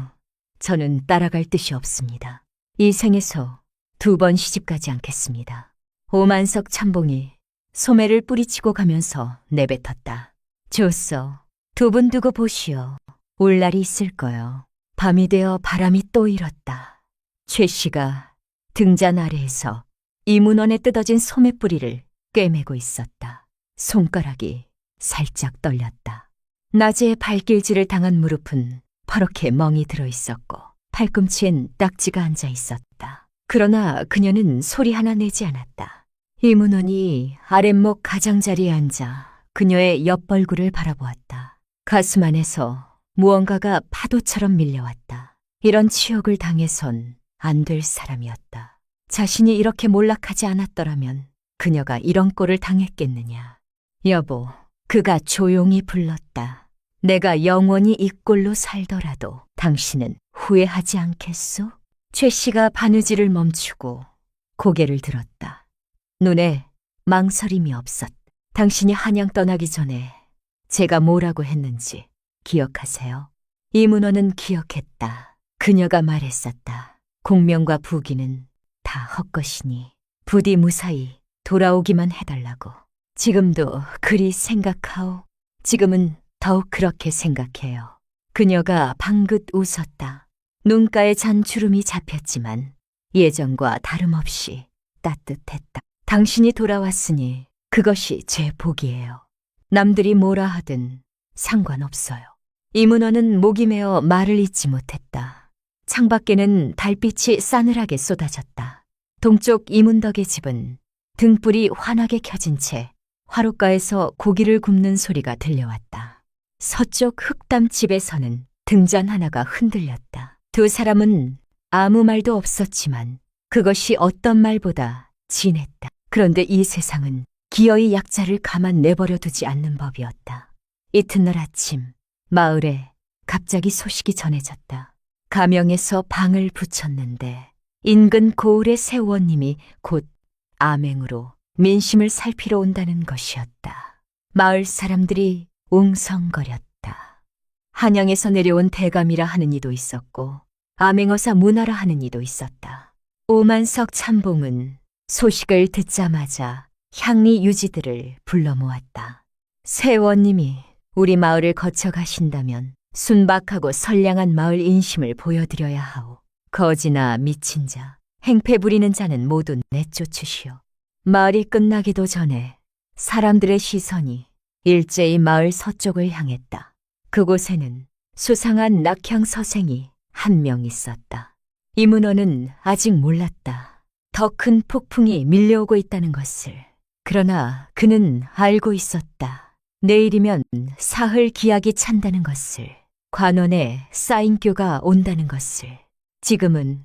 저는 따라갈 뜻이 없습니다. 이 생에서 2번 시집가지 않겠습니다. 오만석 참봉이 소매를 뿌리치고 가면서 내뱉었다. 좋소. 2분 두고 보시오. 올 날이 있을 거요. 밤이 되어 바람이 또 일었다. 최 씨가 등잔 아래에서 이문원에 뜯어진 소매뿌리를 꿰매고 있었다. 손가락이 살짝 떨렸다. 낮에 발길질을 당한 무릎은 퍼렇게 멍이 들어 있었고 팔꿈치엔 딱지가 앉아 있었다. 그러나 그녀는 소리 하나 내지 않았다. 이문원이 아랫목 가장자리에 앉아 그녀의 옆벌구를 바라보았다. 가슴 안에서 무언가가 파도처럼 밀려왔다. 이런 치욕을 당해선 안 될 사람이었다. 자신이 이렇게 몰락하지 않았더라면 그녀가 이런 꼴을 당했겠느냐. 여보, 그가 조용히 불렀다. 내가 영원히 이 꼴로 살더라도 당신은 후회하지 않겠소? 최 씨가 바느질을 멈추고 고개를 들었다. 눈에 망설임이 없었다. 당신이 한양 떠나기 전에 제가 뭐라고 했는지 기억하세요? 이문원은 기억했다. 그녀가 말했었다. 공명과 부귀는 다 헛것이니 부디 무사히 돌아오기만 해달라고. 지금도 그리 생각하오. 지금은 더욱 그렇게 생각해요. 그녀가 방긋 웃었다. 눈가에 잔주름이 잡혔지만 예전과 다름없이 따뜻했다. 당신이 돌아왔으니 그것이 제 복이에요. 남들이 뭐라 하든 상관없어요. 이문원은 목이 메어 말을 잇지 못했다. 창밖에는 달빛이 싸늘하게 쏟아졌다. 동쪽 이문덕의 집은 등불이 환하게 켜진 채 화롯가에서 고기를 굽는 소리가 들려왔다. 서쪽 흑담집에서는 등잔 하나가 흔들렸다. 2 사람은 아무 말도 없었지만 그것이 어떤 말보다 진했다. 그런데 이 세상은 기어이 약자를 가만 내버려 두지 않는 법이었다. 이튿날 아침 마을에 갑자기 소식이 전해졌다. 가명에서 방을 붙였는데 인근 고을의 세우원님이 곧 암행으로 민심을 살피러 온다는 것이었다. 마을 사람들이 웅성거렸다. 한양에서 내려온 대감이라 하는 이도 있었고 암행어사 문화라 하는 이도 있었다. 오만석 참봉은 소식을 듣자마자 향리 유지들을 불러 모았다. 세원님이 우리 마을을 거쳐 가신다면 순박하고 선량한 마을 인심을 보여드려야 하오. 거지나 미친 자, 행패 부리는 자는 모두 내쫓으시오. 마을이 끝나기도 전에 사람들의 시선이 일제히 마을 서쪽을 향했다. 그곳에는 수상한 낙향 서생이 한 명 있었다. 이문원은 아직 몰랐다. 더 큰 폭풍이 밀려오고 있다는 것을. 그러나 그는 알고 있었다. 내일이면 사흘 기약이 찬다는 것을. 관원에 쌓인교가 온다는 것을. 지금은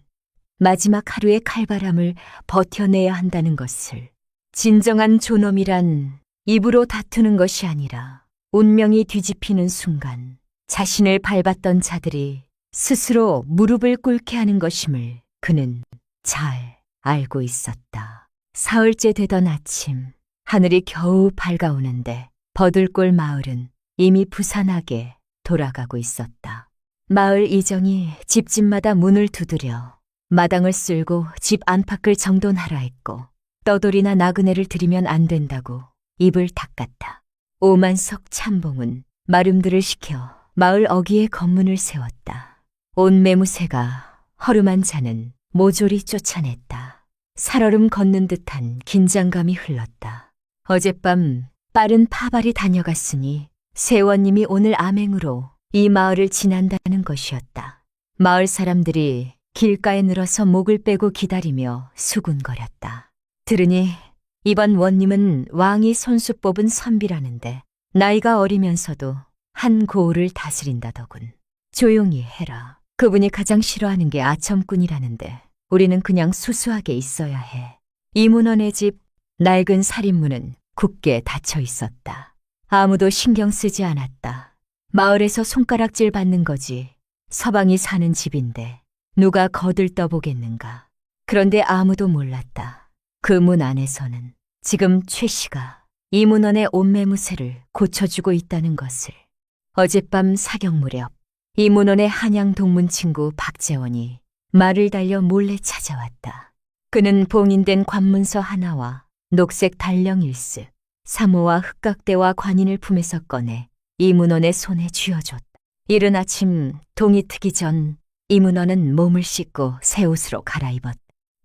마지막 하루의 칼바람을 버텨내야 한다는 것을. 진정한 존엄이란 입으로 다투는 것이 아니라 운명이 뒤집히는 순간 자신을 밟았던 자들이 스스로 무릎을 꿇게 하는 것임을 그는 잘 알고 있었다. 사흘째 되던 아침, 하늘이 겨우 밝아오는데 버들골 마을은 이미 부산하게 돌아가고 있었다. 마을 이정이 집집마다 문을 두드려 마당을 쓸고 집 안팎을 정돈하라 했고 떠돌이나 나그네를 들이면 안 된다고 입을 닦았다. 오만석 참봉은 마름들을 시켜 마을 어귀에 검문을 세웠다. 온 매무새가 허름한 자는 모조리 쫓아냈다. 살얼음 걷는 듯한 긴장감이 흘렀다. 어젯밤 빠른 파발이 다녀갔으니 세원님이 오늘 암행으로 이 마을을 지난다는 것이었다. 마을 사람들이 길가에 늘어서 목을 빼고 기다리며 수군거렸다. 들으니 이번 원님은 왕이 손수 뽑은 선비라는데 나이가 어리면서도 한 고을을 다스린다더군. 조용히 해라. 그분이 가장 싫어하는 게 아첨꾼이라는데 우리는 그냥 수수하게 있어야 해. 이문원의 집 낡은 살인문은 굳게 닫혀 있었다. 아무도 신경 쓰지 않았다. 마을에서 손가락질 받는 거지. 서방이 사는 집인데 누가 거들떠보겠는가. 그런데 아무도 몰랐다. 그 문 안에서는 지금 최 씨가 이문원의 옷매무새를 고쳐주고 있다는 것을. 어젯밤 사경 무렵 이문원의 한양 동문 친구 박재원이 말을 달려 몰래 찾아왔다. 그는 봉인된 관문서 하나와 녹색 달령 일습, 사모와 흑각대와 관인을 품에서 꺼내 이문원의 손에 쥐어줬다. 이른 아침 동이 트기 전 이문원은 몸을 씻고 새 옷으로 갈아입었다.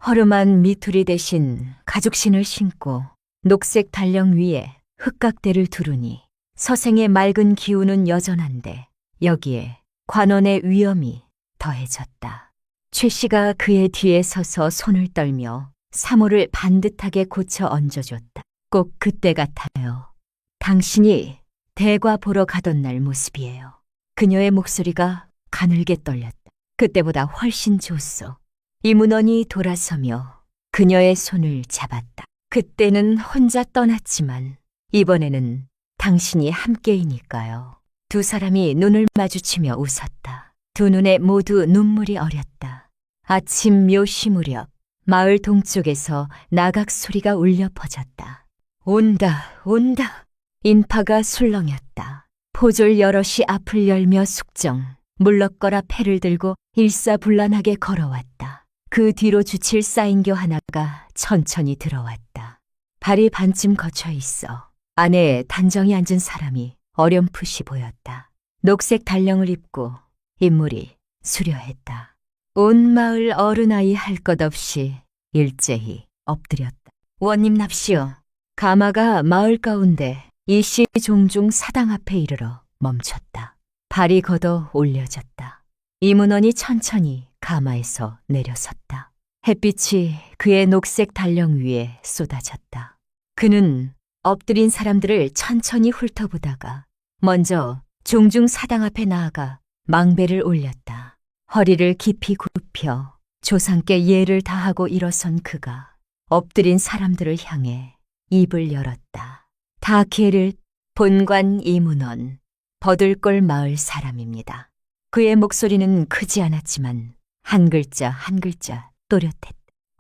허름한 미투리 대신 가죽신을 신고 녹색 달령 위에 흑각대를 두르니 서생의 맑은 기운은 여전한데 여기에 관원의 위엄이 더해졌다. 최 씨가 그의 뒤에 서서 손을 떨며 사모를 반듯하게 고쳐 얹어줬다. 꼭 그때 같아요. 당신이 대과 보러 가던 날 모습이에요. 그녀의 목소리가 가늘게 떨렸다. 그때보다 훨씬 좋소. 이문원이 돌아서며 그녀의 손을 잡았다. 그때는 혼자 떠났지만 이번에는 당신이 함께이니까요. 두 사람이 눈을 마주치며 웃었다. 두 눈에 모두 눈물이 어렸다. 아침 묘시 무렵 마을 동쪽에서 나각 소리가 울려 퍼졌다. 온다, 온다. 인파가 술렁였다. 포졸 여럿이 앞을 열며 숙정, 물럭거라 패를 들고 일사불란하게 걸어왔다. 그 뒤로 주칠 사인교 하나가 천천히 들어왔다. 발이 반쯤 거쳐 있어 안에 단정히 앉은 사람이 어렴풋이 보였다. 녹색 달령을 입고 인물이 수려했다. 온 마을 어른아이 할 것 없이 일제히 엎드렸다. 원님 납시오. 가마가 마을 가운데 이씨 종중 사당 앞에 이르러 멈췄다. 발이 걷어 올려졌다. 이문원이 천천히 가마에서 내려섰다. 햇빛이 그의 녹색 달령 위에 쏟아졌다. 그는 엎드린 사람들을 천천히 훑어보다가 먼저 종중 사당 앞에 나아가 망배를 올렸다. 허리를 깊이 굽혀 조상께 예를 다하고 일어선 그가 엎드린 사람들을 향해 입을 열었다. 다케르 본관 이문원 버들골 마을 사람입니다. 그의 목소리는 크지 않았지만 한 글자 한 글자 또렷했다.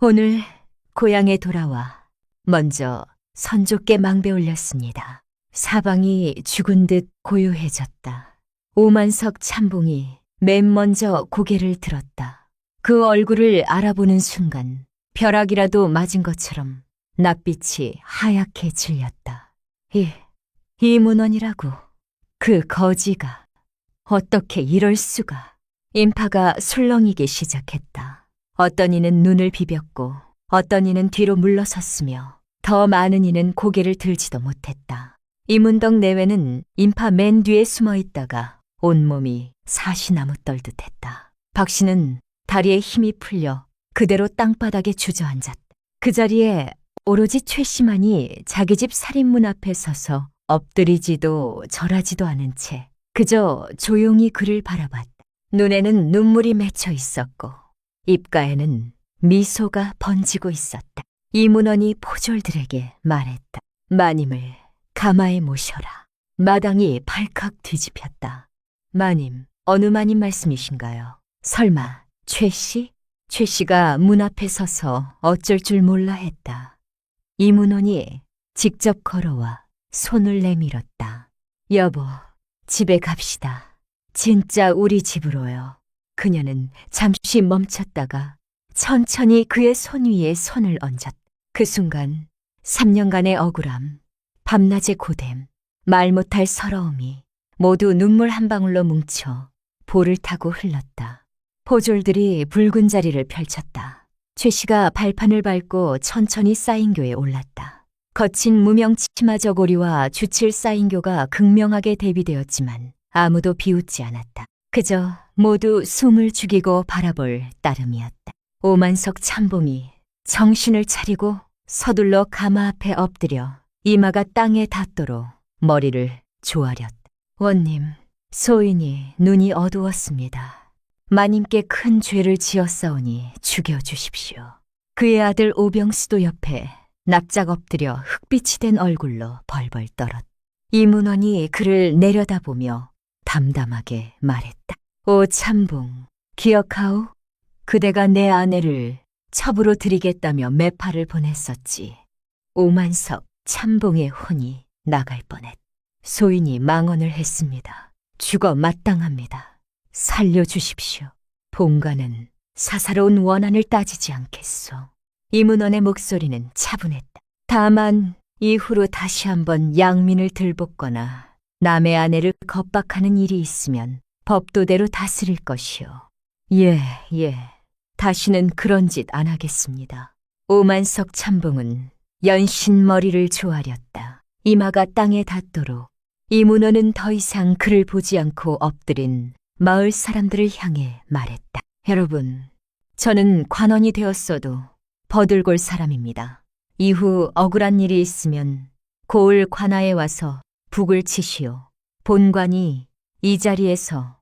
오늘 고향에 돌아와 먼저 선조께 망배 올렸습니다. 사방이 죽은 듯 고요해졌다. 오만석 참봉이 맨 먼저 고개를 들었다. 그 얼굴을 알아보는 순간 벼락이라도 맞은 것처럼 낯빛이 하얗게 질렸다. 이문원이라고. 그 거지가 어떻게 이럴 수가. 인파가 술렁이기 시작했다. 어떤 이는 눈을 비볐고 어떤 이는 뒤로 물러섰으며 더 많은 이는 고개를 들지도 못했다. 이문덕 내외는 인파 맨 뒤에 숨어 있다가 온몸이 사시나무 떨듯 했다. 박 씨는 다리에 힘이 풀려 그대로 땅바닥에 주저앉았다. 그 자리에 오로지 최 씨만이 자기 집 살인문 앞에 서서 엎드리지도 절하지도 않은 채 그저 조용히 그를 바라봤다. 눈에는 눈물이 맺혀 있었고 입가에는 미소가 번지고 있었다. 이문원이 포졸들에게 말했다. 마님을 가마에 모셔라. 마당이 발칵 뒤집혔다. 마님, 어느 마님 말씀이신가요? 설마 최 씨? 최 씨가 문 앞에 서서 어쩔 줄 몰라 했다. 이문원이 직접 걸어와 손을 내밀었다. 여보, 집에 갑시다. 진짜 우리 집으로요. 그녀는 잠시 멈췄다가 천천히 그의 손 위에 손을 얹었다. 그 순간 3년간의 억울함, 밤낮의 고됨, 말 못할 서러움이 모두 눈물 한 방울로 뭉쳐 볼을 타고 흘렀다. 포졸들이 붉은 자리를 펼쳤다. 최 씨가 발판을 밟고 천천히 사인교에 올랐다. 거친 무명 치마 저고리와 주칠 사인교가 극명하게 대비되었지만 아무도 비웃지 않았다. 그저 모두 숨을 죽이고 바라볼 따름이었다. 오만석 참봉이 정신을 차리고 서둘러 가마 앞에 엎드려 이마가 땅에 닿도록 머리를 조아렸다. 원님, 소인이 눈이 어두웠습니다. 마님께 큰 죄를 지었사오니 죽여주십시오. 그의 아들 오병수도 옆에 납작 엎드려 흑빛이 된 얼굴로 벌벌 떨었다. 이문원이 그를 내려다보며 담담하게 말했다. 오 참봉, 기억하오? 그대가 내 아내를 첩으로 드리겠다며 매파를 보냈었지. 오만석 참봉의 혼이 나갈 뻔했다. 소인이 망언을 했습니다. 죽어 마땅합니다. 살려주십시오. 봉가는 사사로운 원한을 따지지 않겠소. 이문원의 목소리는 차분했다. 다만 이후로 다시 한번 양민을 들볶거나 남의 아내를 겁박하는 일이 있으면 법도대로 다스릴 것이오. 예. 다시는 그런 짓 안 하겠습니다. 오만석 참봉은 연신 머리를 조아렸다. 이마가 땅에 닿도록. 이문호는 더 이상 그를 보지 않고 엎드린 마을 사람들을 향해 말했다. 여러분, 저는 관원이 되었어도 버들골 사람입니다. 이후 억울한 일이 있으면 고을 관아에 와서 북을 치시오. 본관이 이 자리에서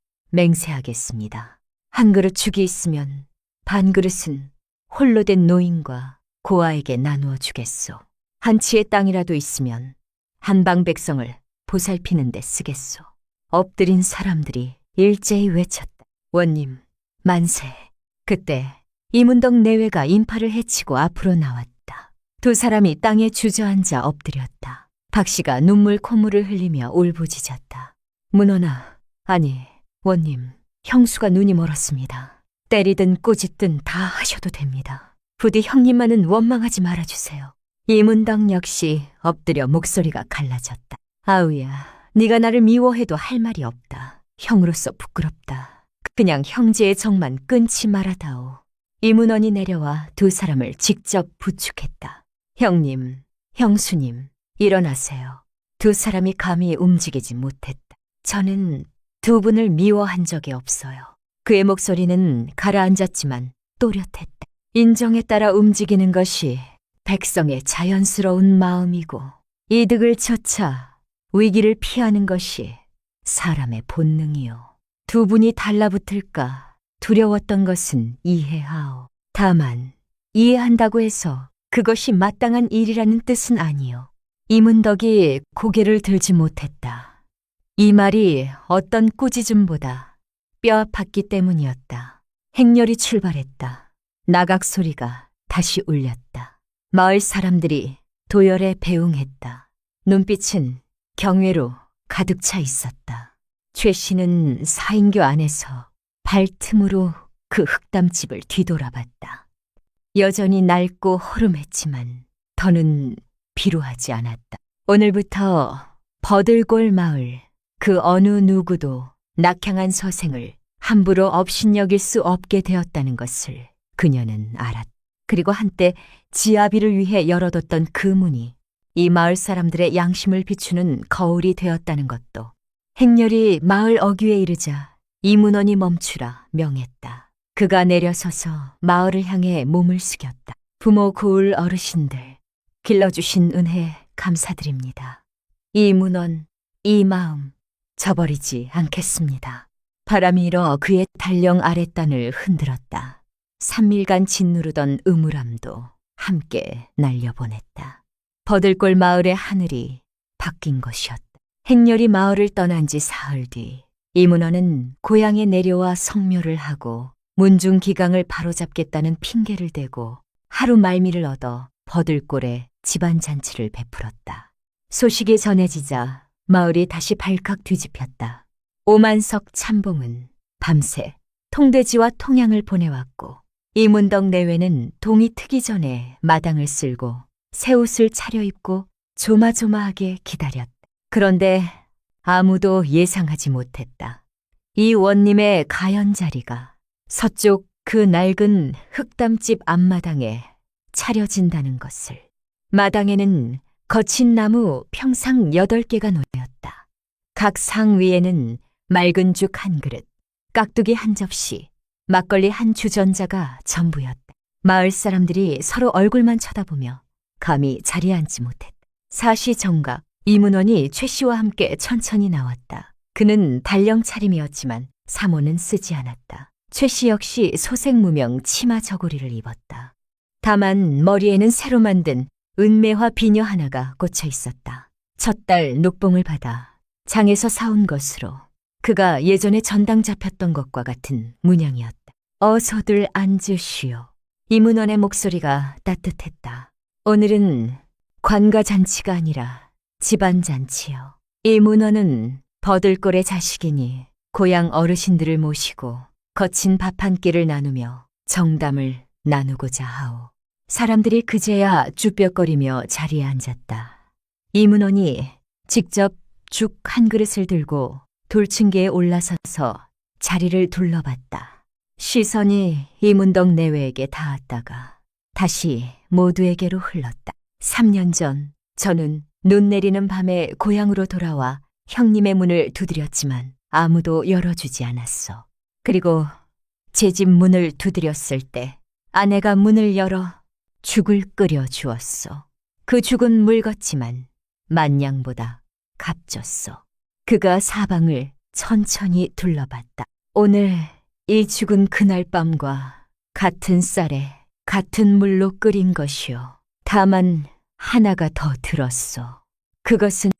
맹세하겠습니다. 한 그릇 죽이 있으면 반 그릇은 홀로 된 노인과 고아에게 나누어 주겠소. 한 치의 땅이라도 있으면 한방 백성을 보살피는 데 쓰겠소. 엎드린 사람들이 일제히 외쳤다. 원님, 만세. 그때 이문덕 내외가 인파를 해치고 앞으로 나왔다. 두 사람이 땅에 주저앉아 엎드렸다. 박씨가 눈물 콧물을 흘리며 울부짖었다. 문원아, 아니 원님, 형수가 눈이 멀었습니다. 때리든 꾸짖든 다 하셔도 됩니다. 부디 형님만은 원망하지 말아주세요. 이문덕 역시 엎드려 목소리가 갈라졌다. 아우야, 네가 나를 미워해도 할 말이 없다. 형으로서 부끄럽다. 그냥 형제의 정만 끊지 말아다오. 이문원이 내려와 두 사람을 직접 부축했다. 형님, 형수님, 일어나세요. 두 사람이 감히 움직이지 못했다. 저는 두 분을 미워한 적이 없어요. 그의 목소리는 가라앉았지만 또렷했다. 인정에 따라 움직이는 것이 백성의 자연스러운 마음이고 이득을 쫓아 위기를 피하는 것이 사람의 본능이요. 두 분이 달라붙을까 두려웠던 것은 이해하오. 다만 이해한다고 해서 그것이 마땅한 일이라는 뜻은 아니요. 이문덕이 고개를 들지 못했다. 이 말이 어떤 꾸짖음보다 뼈아팠기 때문이었다. 행렬이 출발했다. 나각 소리가 다시 울렸다. 마을 사람들이 도열에 배웅했다. 눈빛은 경외로 가득 차 있었다. 최 씨는 사인교 안에서 발틈으로 그 흑담집을 뒤돌아봤다. 여전히 낡고 허름했지만 더는 비루하지 않았다. 오늘부터 버들골 마을 그 어느 누구도 낙향한 서생을 함부로 업신여길 수 없게 되었다는 것을 그녀는 알았다. 그리고 한때 지아비를 위해 열어뒀던 그 문이 이 마을 사람들의 양심을 비추는 거울이 되었다는 것도 행렬이 마을 어귀에 이르자 이문원이 멈추라 명했다. 그가 내려서서 마을을 향해 몸을 숙였다. 부모 고을 어르신들, 길러주신 은혜 감사드립니다. 이문원, 이 마음 저버리지 않겠습니다. 바람이 일어 그의 달령 아랫단을 흔들었다. 3일간 짓누르던 음울함도 함께 날려보냈다. 버들골 마을의 하늘이 바뀐 것이었다. 행렬이 마을을 떠난 지 사흘 뒤 이문원은 고향에 내려와 성묘를 하고 문중 기강을 바로잡겠다는 핑계를 대고 하루 말미를 얻어 버들골에 집안 잔치를 베풀었다. 소식이 전해지자 마을이 다시 발칵 뒤집혔다. 오만석 참봉은 밤새 통돼지와 통양을 보내왔고 이문덕 내외는 동이 트기 전에 마당을 쓸고 새 옷을 차려입고 조마조마하게 기다렸다. 그런데 아무도 예상하지 못했다. 이 원님의 가연 자리가 서쪽 그 낡은 흑담집 앞마당에 차려진다는 것을. 마당에는 거친 나무 평상 8개가 놓였다. 각 상 위에는 맑은 죽 한 그릇, 깍두기 한 접시, 막걸리 한 주전자가 전부였다. 마을 사람들이 서로 얼굴만 쳐다보며 감히 자리에 앉지 못했다. 사시정각, 이문원이 최 씨와 함께 천천히 나왔다. 그는 단령 차림이었지만 사모는 쓰지 않았다. 최 씨 역시 소색무명 치마 저고리를 입었다. 다만 머리에는 새로 만든 은매화 비녀 하나가 꽂혀 있었다. 첫 달 녹봉을 받아 장에서 사온 것으로 그가 예전에 전당 잡혔던 것과 같은 문양이었다. 어서들 앉으시오. 이문원의 목소리가 따뜻했다. 오늘은 관가잔치가 아니라 집안잔치요. 이문원은 버들골의 자식이니 고향 어르신들을 모시고 거친 밥 한 끼를 나누며 정담을 나누고자 하오. 사람들이 그제야 쭈뼛거리며 자리에 앉았다. 이문원이 직접 죽 한 그릇을 들고 돌층계에 올라서서 자리를 둘러봤다. 시선이 이문덕 내외에게 닿았다가 다시 모두에게로 흘렀다. 3년 전 저는 눈 내리는 밤에 고향으로 돌아와 형님의 문을 두드렸지만 아무도 열어주지 않았어. 그리고 제 집 문을 두드렸을 때 아내가 문을 열어 죽을 끓여 주었어. 그 죽은 묽었지만 만냥보다 값졌어. 그가 사방을 천천히 둘러봤다. 오늘 이 죽은 그날 밤과 같은 쌀에 같은 물로 끓인 것이요. 다만 하나가 더 들었어. 그것은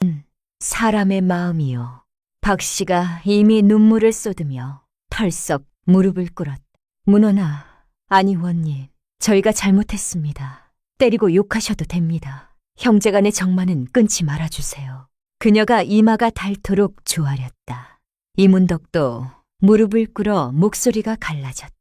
사람의 마음이요. 박 씨가 이미 눈물을 쏟으며 털썩 무릎을 꿇었다. 문원아, 아니 원님, 저희가 잘못했습니다. 때리고 욕하셔도 됩니다. 형제간의 정만은 끊지 말아주세요. 그녀가 이마가 닳도록 조아렸다. 이문덕도 무릎을 꿇어 목소리가 갈라졌다.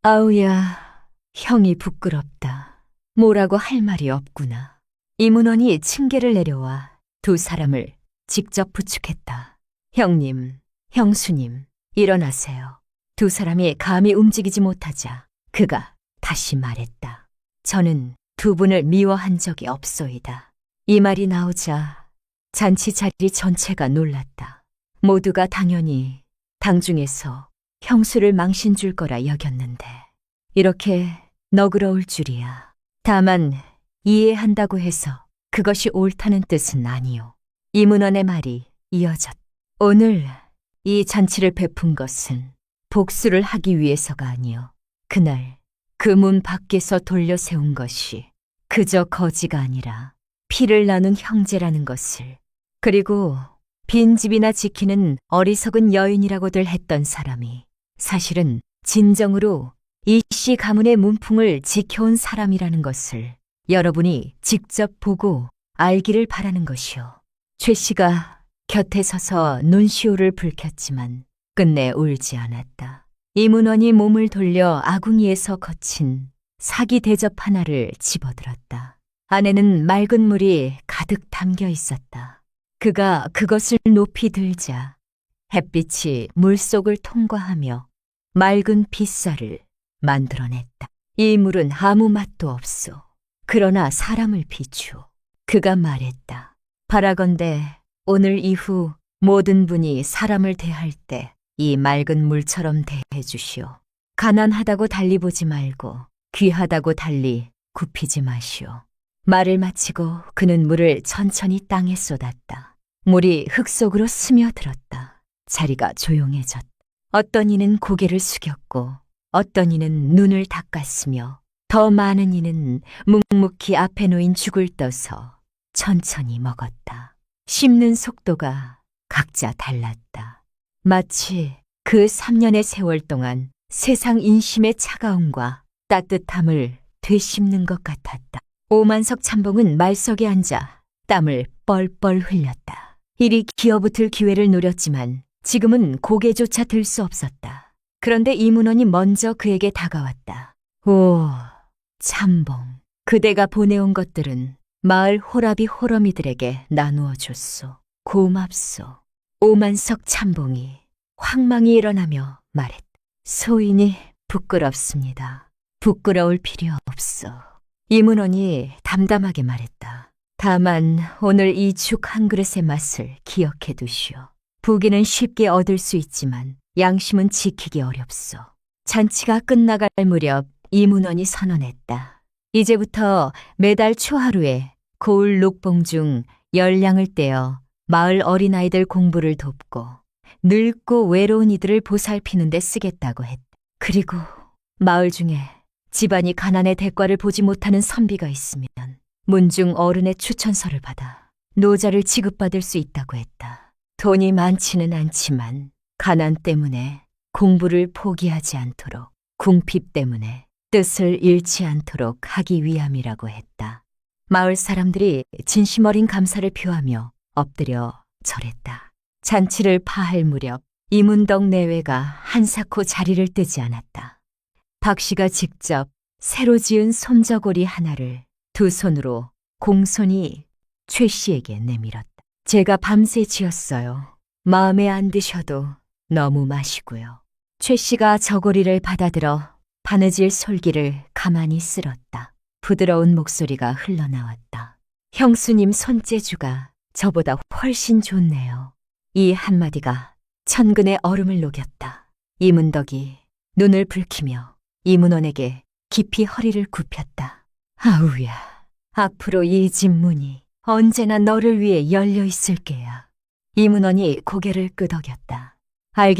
아우야, 형이 부끄럽다. 뭐라고 할 말이 없구나. 이문원이 층계를 내려와 두 사람을 직접 부축했다. 형님, 형수님, 일어나세요. 두 사람이 감히 움직이지 못하자 그가 다시 말했다. 저는 두 분을 미워한 적이 없소이다. 이 말이 나오자 잔치 자리 전체가 놀랐다. 모두가 당연히 당중에서 형수를 망신 줄 거라 여겼는데 이렇게 너그러울 줄이야. 다만 이해한다고 해서 그것이 옳다는 뜻은 아니오. 이문원의 말이 이어졌다. 오늘 이 잔치를 베푼 것은 복수를 하기 위해서가 아니오. 그날 그 문 밖에서 돌려 세운 것이 그저 거지가 아니라 피를 나눈 형제라는 것을, 그리고 빈집이나 지키는 어리석은 여인이라고들 했던 사람이 사실은 진정으로 이씨 가문의 문풍을 지켜온 사람이라는 것을 여러분이 직접 보고 알기를 바라는 것이오. 최 씨가 곁에 서서 눈시울을 붉혔지만 끝내 울지 않았다. 이문원이 몸을 돌려 아궁이에서 거친 사기 대접 하나를 집어들었다. 안에는 맑은 물이 가득 담겨 있었다. 그가 그것을 높이 들자 햇빛이 물속을 통과하며 맑은 빗살을 만들어냈다. 이 물은 아무 맛도 없소. 그러나 사람을 비추어. 그가 말했다. 바라건대 오늘 이후 모든 분이 사람을 대할 때 이 맑은 물처럼 대해 주시오. 가난하다고 달리 보지 말고 귀하다고 달리 굽히지 마시오. 말을 마치고 그는 물을 천천히 땅에 쏟았다. 물이 흙 속으로 스며들었다. 자리가 조용해졌다. 어떤 이는 고개를 숙였고 어떤 이는 눈을 닦았으며 더 많은 이는 묵묵히 앞에 놓인 죽을 떠서 천천히 먹었다. 씹는 속도가 각자 달랐다. 마치 그 3년의 세월 동안 세상 인심의 차가움과 따뜻함을 되씹는 것 같았다. 오만석 참봉은 말석에 앉아 땀을 뻘뻘 흘렸다. 이리 기어붙을 기회를 노렸지만 지금은 고개조차 들 수 없었다. 그런데 이문원이 먼저 그에게 다가왔다. 오, 참봉, 그대가 보내온 것들은 마을 호라비 호러미들에게 나누어 줬소. 고맙소. 오만석 참봉이 황망히 일어나며 말했다. 소인이 부끄럽습니다. 부끄러울 필요 없어. 이문원이 담담하게 말했다. 다만 오늘 이 죽 한 그릇의 맛을 기억해 두시오. 부귀는 쉽게 얻을 수 있지만 양심은 지키기 어렵소. 잔치가 끝나갈 무렵 이문원이 선언했다. 이제부터 매달 초하루에 고을 녹봉 중 10량을 떼어 마을 어린아이들 공부를 돕고 늙고 외로운 이들을 보살피는 데 쓰겠다고 했다. 그리고 마을 중에 집안이 가난의 대가를 보지 못하는 선비가 있으면 문중 어른의 추천서를 받아 노자를 지급받을 수 있다고 했다. 돈이 많지는 않지만 가난 때문에 공부를 포기하지 않도록, 궁핍 때문에 뜻을 잃지 않도록 하기 위함이라고 했다. 마을 사람들이 진심 어린 감사를 표하며 엎드려 절했다. 잔치를 파할 무렵 이문덕 내외가 한사코 자리를 뜨지 않았다. 박 씨가 직접 새로 지은 손저고리 하나를 두 손으로 공손히 최 씨에게 내밀었다. 제가 밤새 지었어요. 마음에 안 드셔도 너무 마시고요. 최 씨가 저고리를 받아들어 바느질 솔기를 가만히 쓸었다. 부드러운 목소리가 흘러나왔다. 형수님 손재주가 저보다 훨씬 좋네요. 이 한마디가 천근의 얼음을 녹였다. 이문덕이 눈을 붉히며 이문원에게 깊이 허리를 굽혔다. 아우야, 앞으로 이 집 문이 언제나 너를 위해 열려 있을 게야. 이문원이 고개를 끄덕였다.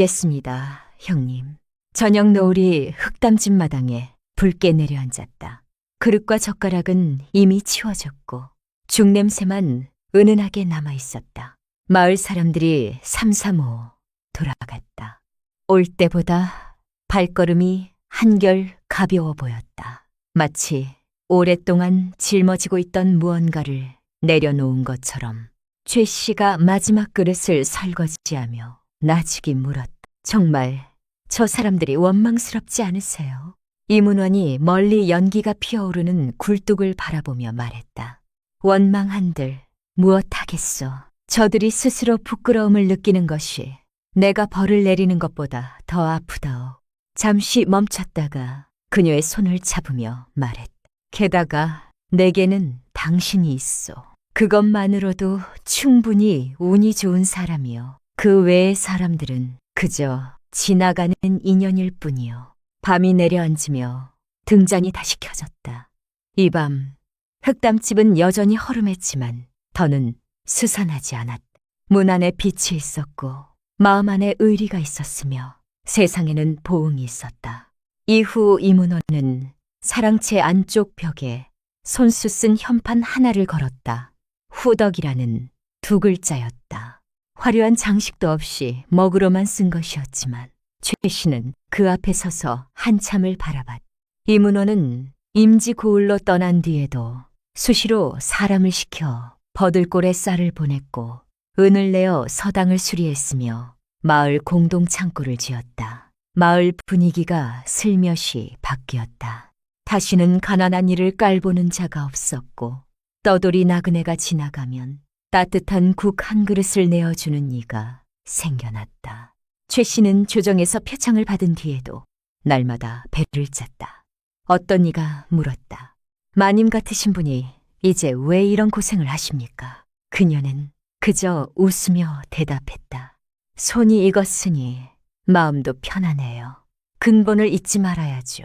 알겠습니다, 형님. 저녁 노을이 흙담집 마당에 붉게 내려앉았다. 그릇과 젓가락은 이미 치워졌고 죽냄새만 은은하게 남아있었다. 마을 사람들이 삼삼오오 돌아갔다. 올 때보다 발걸음이 한결 가벼워 보였다. 마치 오랫동안 짊어지고 있던 무언가를 내려놓은 것처럼 최 씨가 마지막 그릇을 설거지하며 나직이 물었다. 정말 저 사람들이 원망스럽지 않으세요? 이문원이 멀리 연기가 피어오르는 굴뚝을 바라보며 말했다. 원망한들 무엇하겠소. 저들이 스스로 부끄러움을 느끼는 것이 내가 벌을 내리는 것보다 더 아프다오. 잠시 멈췄다가 그녀의 손을 잡으며 말했다. 게다가 내게는 당신이 있어. 그것만으로도 충분히 운이 좋은 사람이요. 그 외의 사람들은 그저 지나가는 인연일 뿐이요. 밤이 내려앉으며 등잔이 다시 켜졌다. 이 밤 흙담집은 여전히 허름했지만 더는 스산하지 않았다. 문 안에 빛이 있었고 마음 안에 의리가 있었으며 세상에는 보응이 있었다. 이후 이문호는 사랑채 안쪽 벽에 손수 쓴 현판 하나를 걸었다. 후덕이라는 두 글자였다. 화려한 장식도 없이 먹으로만 쓴 것이었지만 최 씨는 그 앞에 서서 한참을 바라봤다. 이문호는 임지 고을로 떠난 뒤에도 수시로 사람을 시켜 버들골에 쌀을 보냈고 은을 내어 서당을 수리했으며 마을 공동 창고를 지었다. 마을 분위기가 슬며시 바뀌었다. 다시는 가난한 이를 깔보는 자가 없었고 떠돌이 나그네가 지나가면 따뜻한 국 한 그릇을 내어주는 이가 생겨났다. 최 씨는 조정에서 표창을 받은 뒤에도 날마다 배를 짰다. 어떤 이가 물었다. 마님 같으신 분이 이제 왜 이런 고생을 하십니까? 그녀는 그저 웃으며 대답했다. 손이 익었으니 마음도 편하네요. 근본을 잊지 말아야죠.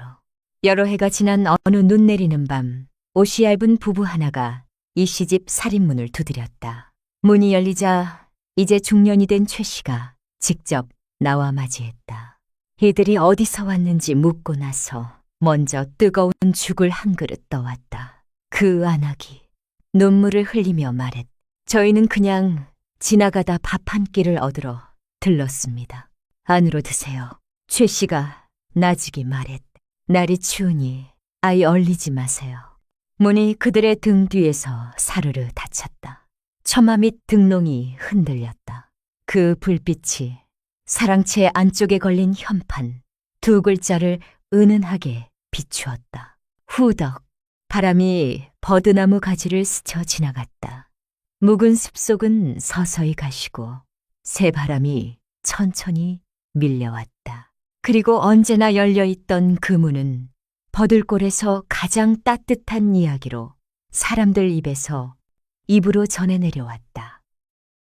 여러 해가 지난 어느 눈 내리는 밤 옷이 얇은 부부 하나가 이 시집 살인문을 두드렸다. 문이 열리자 이제 중년이 된 최 씨가 직접 나와 맞이했다. 이들이 어디서 왔는지 묻고 나서 먼저 뜨거운 죽을 한 그릇 떠왔다. 그 안악이 눈물을 흘리며 말했다. 저희는 그냥 지나가다 밥 한 끼를 얻으러 들렀습니다. 안으로 드세요. 최 씨가 나직이 말했다. 날이 추우니 아이 얼리지 마세요. 문이 그들의 등 뒤에서 사르르 닫혔다. 처마 및 등롱이 흔들렸다. 그 불빛이 사랑채 안쪽에 걸린 현판 두 글자를 은은하게 비추었다. 후덕. 바람이 버드나무 가지를 스쳐 지나갔다. 묵은 숲속은 서서히 가시고 새바람이 천천히 밀려왔다. 그리고 언제나 열려있던 그 문은 버들골에서 가장 따뜻한 이야기로 사람들 입에서 입으로 전해 내려왔다.